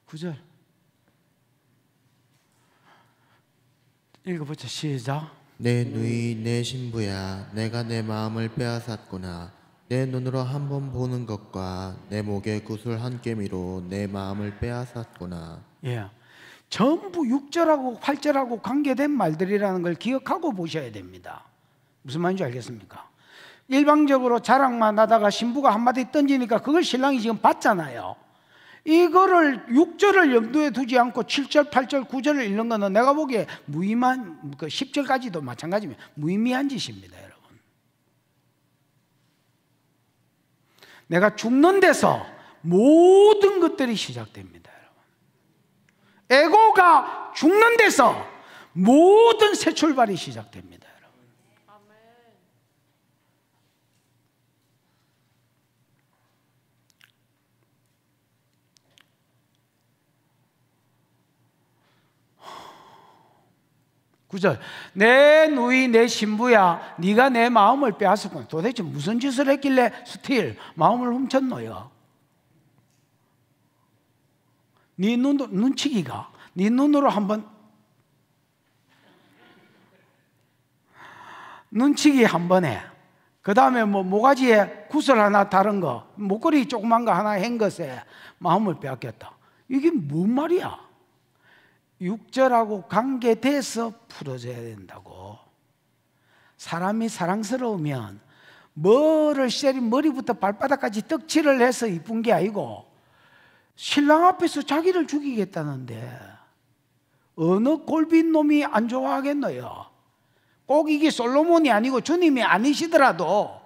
구절 읽어보자. 시작. 내 누이 내 신부야, 내가 내 마음을 빼앗았구나. 내 눈으로 한 번 보는 것과 내 목에 구슬 한 개미로 내 마음을 빼앗았구나. 예, 전부 6절하고 8절하고 관계된 말들이라는 걸 기억하고 보셔야 됩니다. 무슨 말인지 알겠습니까? 일방적으로 자랑만 하다가 신부가 한마디 던지니까 그걸 신랑이 지금 봤잖아요. 이거를 6절을 염두에 두지 않고 7절, 8절, 9절을 읽는 거는 내가 보기에 무의미한, 10절까지도 마찬가지입니다. 무의미한 짓입니다, 여러분. 내가 죽는 데서 모든 것들이 시작됩니다, 여러분. 에고가 죽는 데서 모든 새 출발이 시작됩니다, 여러분. 구절. 내 누이 내 신부야, 네가 내 마음을 빼앗았구나. 도대체 무슨 짓을 했길래 스틸 마음을 훔쳤노요? 네 눈치기가 네 눈으로 한번 눈치기 한 번에, 그 다음에 모가지에 구슬 하나 다른 거, 목걸이 조그만 거 하나 한 것에 마음을 빼앗겼다. 이게 뭔 말이야? 6절하고 관계돼서 풀어져야 된다고. 사람이 사랑스러우면 뭐를 머리부터 발바닥까지 떡칠을 해서 이쁜 게 아니고 신랑 앞에서 자기를 죽이겠다는데 어느 골빈 놈이 안 좋아하겠노요? 꼭 이게 솔로몬이 아니고 주님이 아니시더라도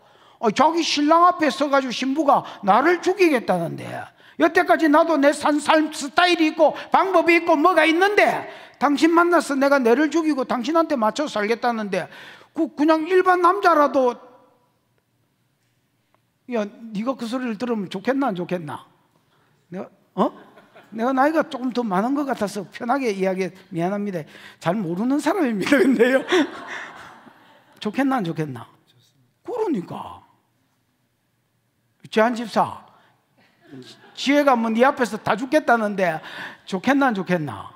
자기 신랑 앞에 서가지고 신부가 나를 죽이겠다는데, 여태까지 나도 내 삶 스타일이 있고 방법이 있고 뭐가 있는데 당신 만나서 내가 내를 죽이고 당신한테 맞춰 살겠다는데 그냥 일반 남자라도 야, 네가 그 소리를 들으면 좋겠나 안 좋겠나? 내가 나이가 조금 더 많은 것 같아서 편하게 이야기해 미안합니다. 잘 모르는 사람입니다. 근데요 좋겠나 안 좋겠나? 그러니까 제한 집사, 지혜가 뭐 네 앞에서 다 죽겠다는데 좋겠나 안 좋겠나?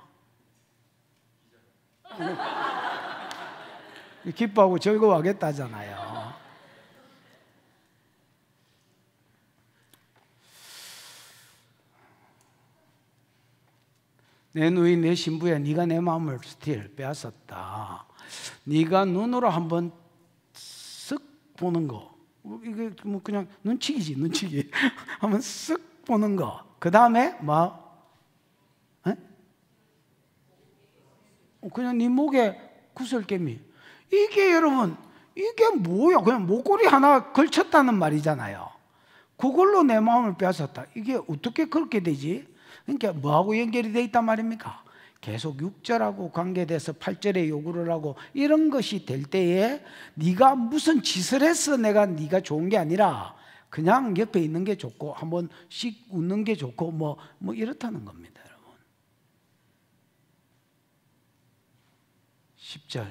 기뻐하고 즐거워하겠다잖아요. 내 누이 내 신부야, 네가 내 마음을 스틸 빼앗았다. 네가 눈으로 한번 쓱 보는 거, 이게 뭐 그냥 눈치기지, 눈치기. 한번 쓱 보는 거. 그 다음에 뭐? 그냥 네 목에 구슬개미. 이게 여러분, 이게 뭐야? 그냥 목걸이 하나 걸쳤다는 말이잖아요. 그걸로 내 마음을 빼앗았다. 이게 어떻게 그렇게 되지? 그러니까 뭐하고 연결이 돼 있단 말입니까? 계속 6절하고 관계돼서 8절에 요구를 하고 이런 것이 될 때에 네가 무슨 짓을 해서 내가 네가 좋은 게 아니라 그냥 옆에 있는 게 좋고 한번 씩 웃는 게 좋고 뭐 이렇다는 겁니다, 여러분. 10절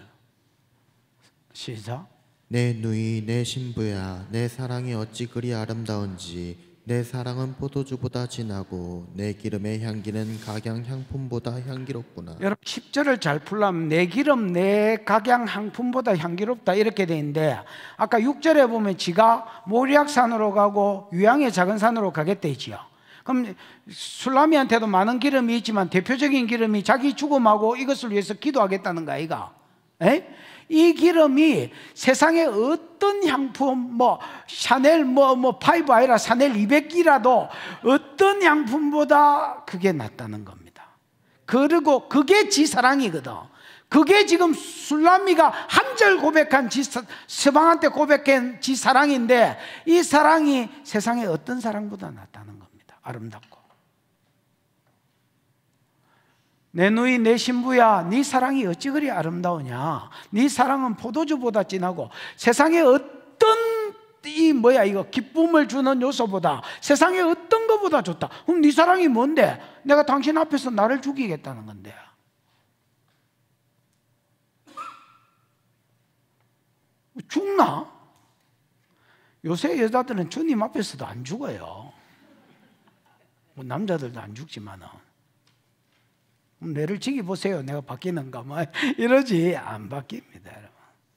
시작. 내 누이 내 신부야, 내 사랑이 어찌 그리 아름다운지. 내 사랑은 포도주보다 진하고 내 기름의 향기는 각양 향품보다 향기롭구나. 여러분 10절을 잘 풀려면 내 기름 내 각양 향품보다 향기롭다 이렇게 돼 있는데, 아까 6절에 보면 지가 모리악산으로 가고 유양의 작은 산으로 가겠대지요. 그럼 술라미한테도 많은 기름이 있지만 대표적인 기름이 자기 죽음하고 이것을 위해서 기도하겠다는 거 아이가? 이 기름이 세상에 어떤 향품, 샤넬 파이브 아니라 샤넬 200기라도 어떤 향품보다 그게 낫다는 겁니다. 그리고 그게 지 사랑이거든. 그게 지금 술라미가 한 절 고백한 서방한테 고백한 지 사랑인데, 이 사랑이 세상에 어떤 사랑보다 낫다는 겁니다. 아름답고. 내 누이 내 신부야, 네 사랑이 어찌 그리 아름다우냐. 네 사랑은 포도주보다 진하고 세상에 어떤 기쁨을 주는 요소보다 세상에 어떤 것보다 좋다. 그럼 네 사랑이 뭔데? 내가 당신 앞에서 나를 죽이겠다는 건데. 죽나? 요새 여자들은 주님 앞에서도 안 죽어요. 뭐 남자들도 안 죽지만은. 내를 지켜보세요. 내가 바뀌는가 뭐 이러지 안 바뀝니다, 여러분.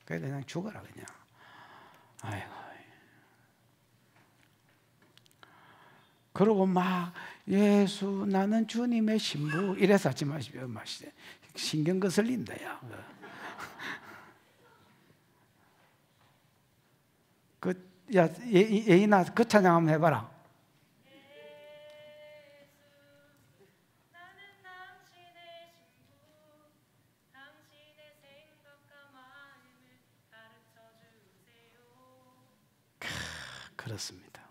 그냥 죽어라 그냥. 아이고. 그러고 막 예수 나는 주님의 신부 이래서 하지 마십시오. 신경 거슬린다 야. 예인아 그 찬양 한번 해봐라. 그렇습니다.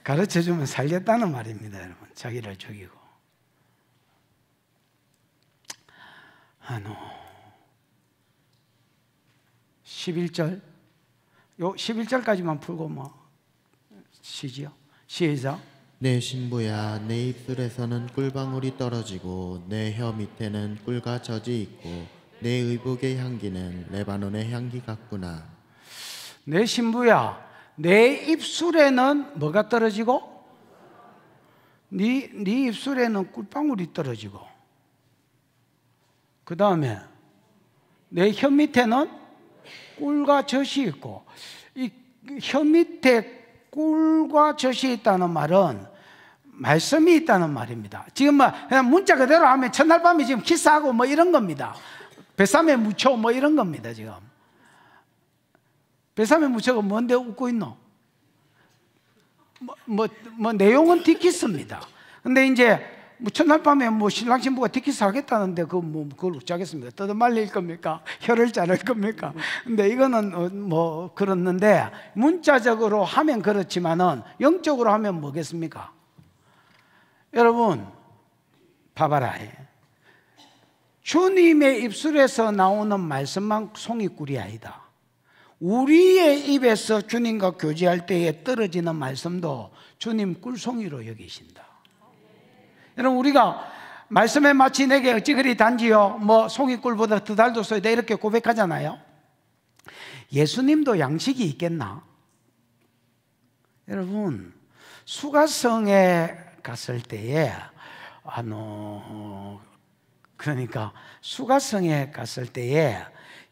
가르쳐주면 살겠다는 말입니다, 여러분. 자기를 죽이고. 한우 11절, 요 11절까지만 풀고 쉬지요. 시작. 내 신부야, 내 입술에서는 꿀방울이 떨어지고 내 혀 밑에는 꿀과 젖이 있고 내 의복의 향기는 레바논의 향기 같구나. 내 신부야, 내 입술에는 뭐가 떨어지고? 네 입술에는 꿀방울이 떨어지고, 그 다음에 내 혀 밑에는 꿀과 젖이 있고. 이 혀 밑에 꿀과 젖이 있다는 말은 말씀이 있다는 말입니다. 지금 그냥 문자 그대로 하면 첫날 밤에 지금 키스하고 이런 겁니다. 뱃삼에 묻혀 이런 겁니다. 지금 뱃삼에 묻혀가 뭔데 웃고 있노? 내용은 디키스입니다. 근데 이제 첫날 밤에 신랑 신부가 디키스 하겠다는데 그걸 어쩌겠습니까? 뜯어 말릴 겁니까? 혀를 자를 겁니까? 근데 이거는 그렇는데 문자적으로 하면 그렇지만은 영적으로 하면 뭐겠습니까? 여러분 봐봐라. 주님의 입술에서 나오는 말씀만 송이꿀이 아니다. 우리의 입에서 주님과 교제할 때에 떨어지는 말씀도 주님 꿀송이로 여기신다. 여러분 우리가 말씀에 마치 내게 어찌 그리 단지요 송이꿀보다 더 달도소이다 이렇게 고백하잖아요. 예수님도 양식이 있겠나? 여러분, 수가성에 갔을 때에 그러니까 수가성에 갔을 때에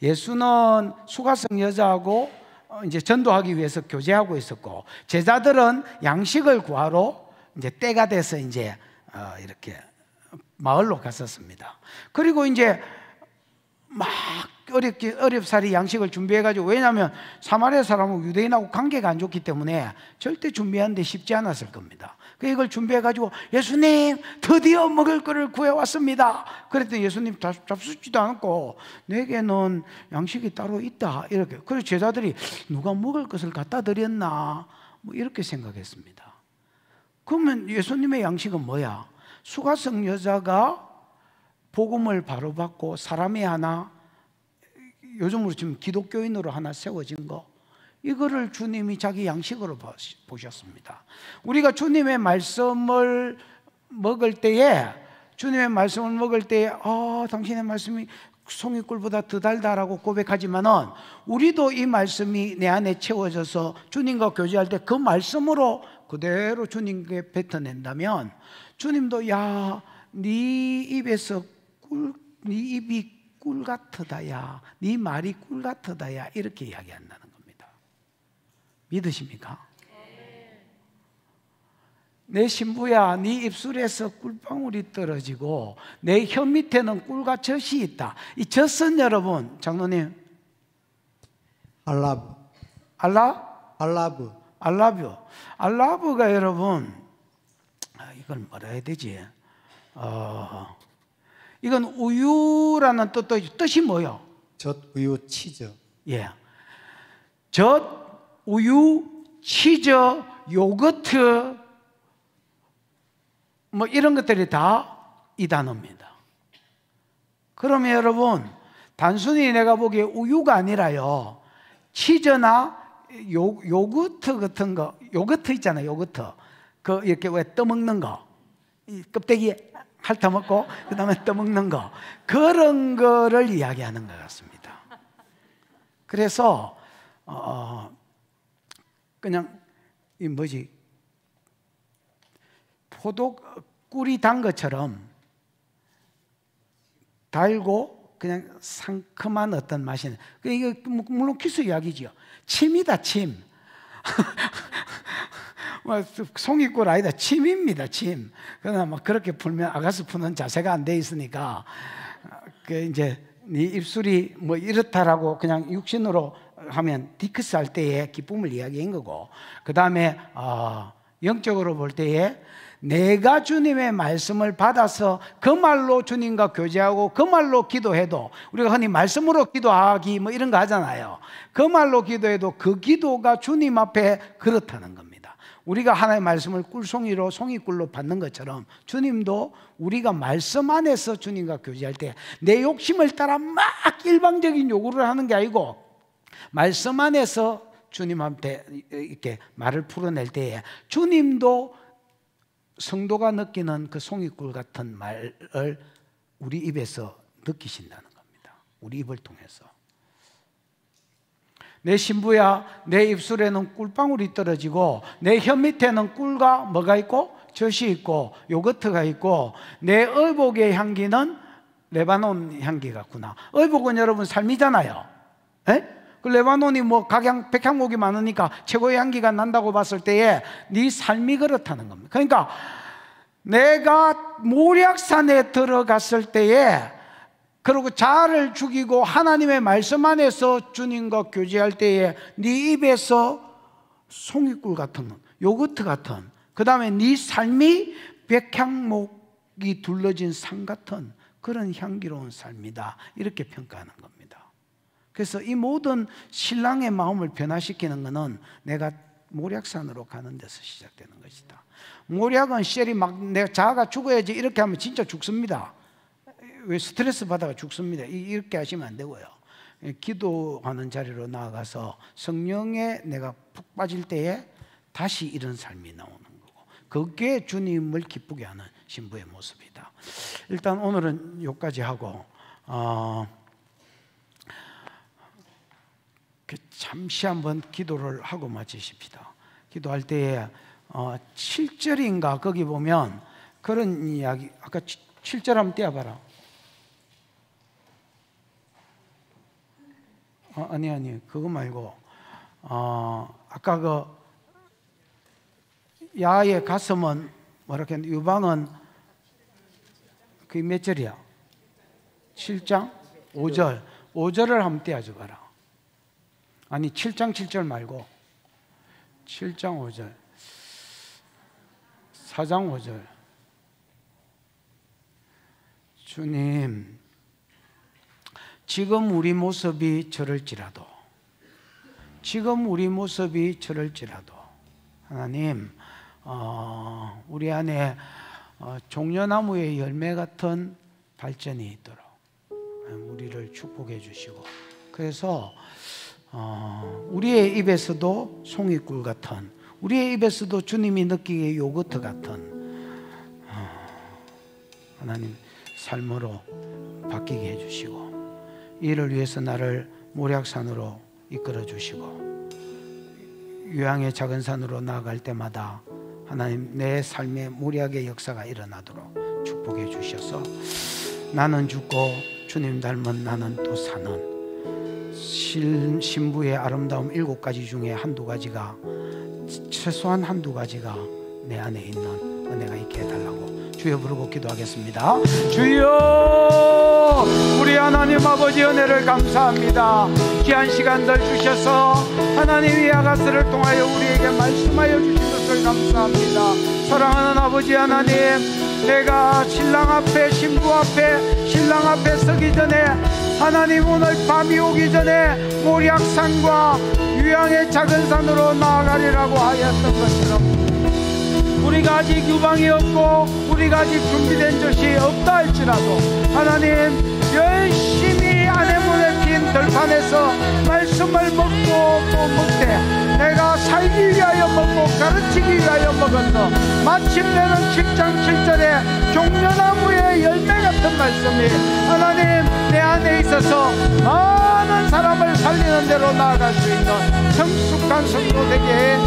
예수는 수가성 여자하고 이제 전도하기 위해서 교제하고 있었고, 제자들은 양식을 구하러 이제 때가 돼서 이제 이렇게 마을로 갔었습니다. 그리고 이제 막 어렵사리 양식을 준비해가지고, 왜냐하면 사마리아 사람은 유대인하고 관계가 안 좋기 때문에 절대 준비하는데 쉽지 않았을 겁니다. 그래서 이걸 준비해가지고 예수님 드디어 먹을 거를 구해왔습니다. 그랬더니 예수님 잡수지도 않고 내게는 양식이 따로 있다 이렇게. 그래서 제자들이 누가 먹을 것을 갖다 드렸나 뭐 이렇게 생각했습니다. 그러면 예수님의 양식은 뭐야? 수가성 여자가 복음을 바로 받고 사람이 하나, 요즘으로 지금 기독교인으로 하나 세워진 거, 이거를 주님이 자기 양식으로 보셨습니다. 우리가 주님의 말씀을 먹을 때에 당신의 말씀이 송이꿀보다 더 달다라고 고백하지만은, 우리도 이 말씀이 내 안에 채워져서 주님과 교제할 때 그 말씀으로 그대로 주님께 뱉어낸다면, 주님도 야, 네 입에서 네 입이 꿀 같으다야, 네 말이 꿀 같으다야, 이렇게 이야기한다는 겁니다. 믿으십니까? 내 신부야, 네 입술에서 꿀방울이 떨어지고 내 혀 밑에는 꿀과 젖이 있다. 이 젖은 여러분, 장로님, 알라브가 여러분, 이걸 뭐라 해야 되지? 이건 우유라는 뜻도, 뜻이 뭐예요? 젖, 우유, 치즈. 예. 젖, 우유, 치즈, 요거트, 뭐 이런 것들이 다 이 단어입니다. 그러면 여러분, 단순히 내가 보기에 우유가 아니라요, 치즈나 요거트 같은 거, 요거트 있잖아요, 요거트. 그 이렇게 왜 떠먹는 거, 이 껍데기에 핥아먹고 그 다음에 떠먹는 거, 그런 거를 이야기하는 것 같습니다. 그래서 그냥 이 뭐지, 포도 꿀이 단 것처럼 달고 그냥 상큼한 어떤 맛이, 이게 물론 키스 이야기죠. 침이다, 침. 송이꿀 아니다, 침입니다, 침. 그러나 막 그렇게 풀면 아가스 푸는 자세가 안 돼 있으니까, 그 이제 네 입술이 뭐 이렇다라고 그냥 육신으로 하면 디크스 할 때의 기쁨을 이야기한 거고, 그 다음에 영적으로 볼 때에 내가 주님의 말씀을 받아서 그 말로 주님과 교제하고 그 말로 기도해도, 우리가 흔히 말씀으로 기도하기 뭐 이런 거 하잖아요. 그 말로 기도해도 그 기도가 주님 앞에 그렇다는 겁니다. 우리가 하나님의 말씀을 꿀송이로, 송이꿀로 받는 것처럼 주님도 우리가 말씀 안에서 주님과 교제할 때 내 욕심을 따라 막 일방적인 요구를 하는 게 아니고, 말씀 안에서 주님한테 이렇게 말을 풀어낼 때에 주님도 성도가 느끼는 그 송이꿀 같은 말을 우리 입에서 느끼신다는 겁니다. 우리 입을 통해서. 내 신부야, 내 입술에는 꿀방울이 떨어지고 내 혀 밑에는 꿀과 뭐가 있고? 젖이 있고 요거트가 있고, 내 의복의 향기는 레바논 향기 같구나. 의복은 여러분 삶이잖아요. 에? 그 레바논이 뭐 백향목이 많으니까 최고의 향기가 난다고 봤을 때에 네 삶이 그렇다는 겁니다. 그러니까 내가 모략산에 들어갔을 때에, 그리고 자아를 죽이고 하나님의 말씀 안에서 주님과 교제할 때에 네 입에서 송이꿀 같은, 요거트 같은, 그 다음에 네 삶이 백향목이 둘러진 산 같은 그런 향기로운 삶이다, 이렇게 평가하는 겁니다. 그래서 이 모든 신랑의 마음을 변화시키는 것은 내가 모략산으로 가는 데서 시작되는 것이다. 모략은 셀이 막 내가 자아가 죽어야지 이렇게 하면 진짜 죽습니다. 왜 스트레스 받아가 죽습니다. 이렇게 하시면 안 되고요. 기도하는 자리로 나아가서 성령에 내가 푹 빠질 때에 다시 이런 삶이 나오는 거고, 그게 주님을 기쁘게 하는 신부의 모습이다. 일단 오늘은 여기까지 하고, 잠시 한번 기도를 하고 마치십시다. 기도할 때에 7절인가 거기 보면 그런 이야기, 아까 7절 한번 떼어봐라. 아니 그거 말고 아까 그 야의 가슴은 뭐라 했는데 유방은 그게 몇 절이야? 7장 5절. 5절을 한번 떼어줘 봐라. 아니 7장 7절 말고 7장 5절 4장 5절. 주님, 지금 우리 모습이 저럴지라도 하나님, 우리 안에 종려나무의 열매 같은 발전이 있도록 우리를 축복해 주시고, 그래서 우리의 입에서도 송이꿀 같은, 우리의 입에서도 주님이 느끼기에 요거트 같은 하나님 삶으로 바뀌게 해주시고, 이를 위해서 나를 모략산으로 이끌어 주시고, 유황의 작은 산으로 나아갈 때마다 하나님 내 삶의 모략의 역사가 일어나도록 축복해 주셔서 나는 죽고 주님 닮은 나는 또 사는 신부의 아름다움 7가지 중에 한두 가지가, 최소한 한두 가지가 내 안에 있는 은혜가 있게 해달라고 주여 부르고 기도하겠습니다. 주여, 우리 하나님 아버지 은혜를 감사합니다. 귀한 시간들 주셔서 하나님 이 아가스를 통하여 우리에게 말씀하여 주신 것을 감사합니다. 사랑하는 아버지 하나님, 내가 신랑 앞에, 신부 앞에, 신랑 앞에 서기 전에 하나님 오늘 밤이 오기 전에 모략산과 유황의 작은 산으로 나아가리라고 하였던 것처럼, 우리가 아직 유방이 없고 우리가 아직 준비된 것이 없다 할지라도 하나님 열심히 아내문에 핀 들판에서 말씀을 먹고 또 먹되 내가 살기 위하여 먹고 가르치기 위하여 먹어서 마침내는 7장 7절에 종려나무의 열매 같은 말씀이 하나님 내 안에 있어서 많은 사람을 살리는 대로 나아갈 수 있는 성숙한 성도 되게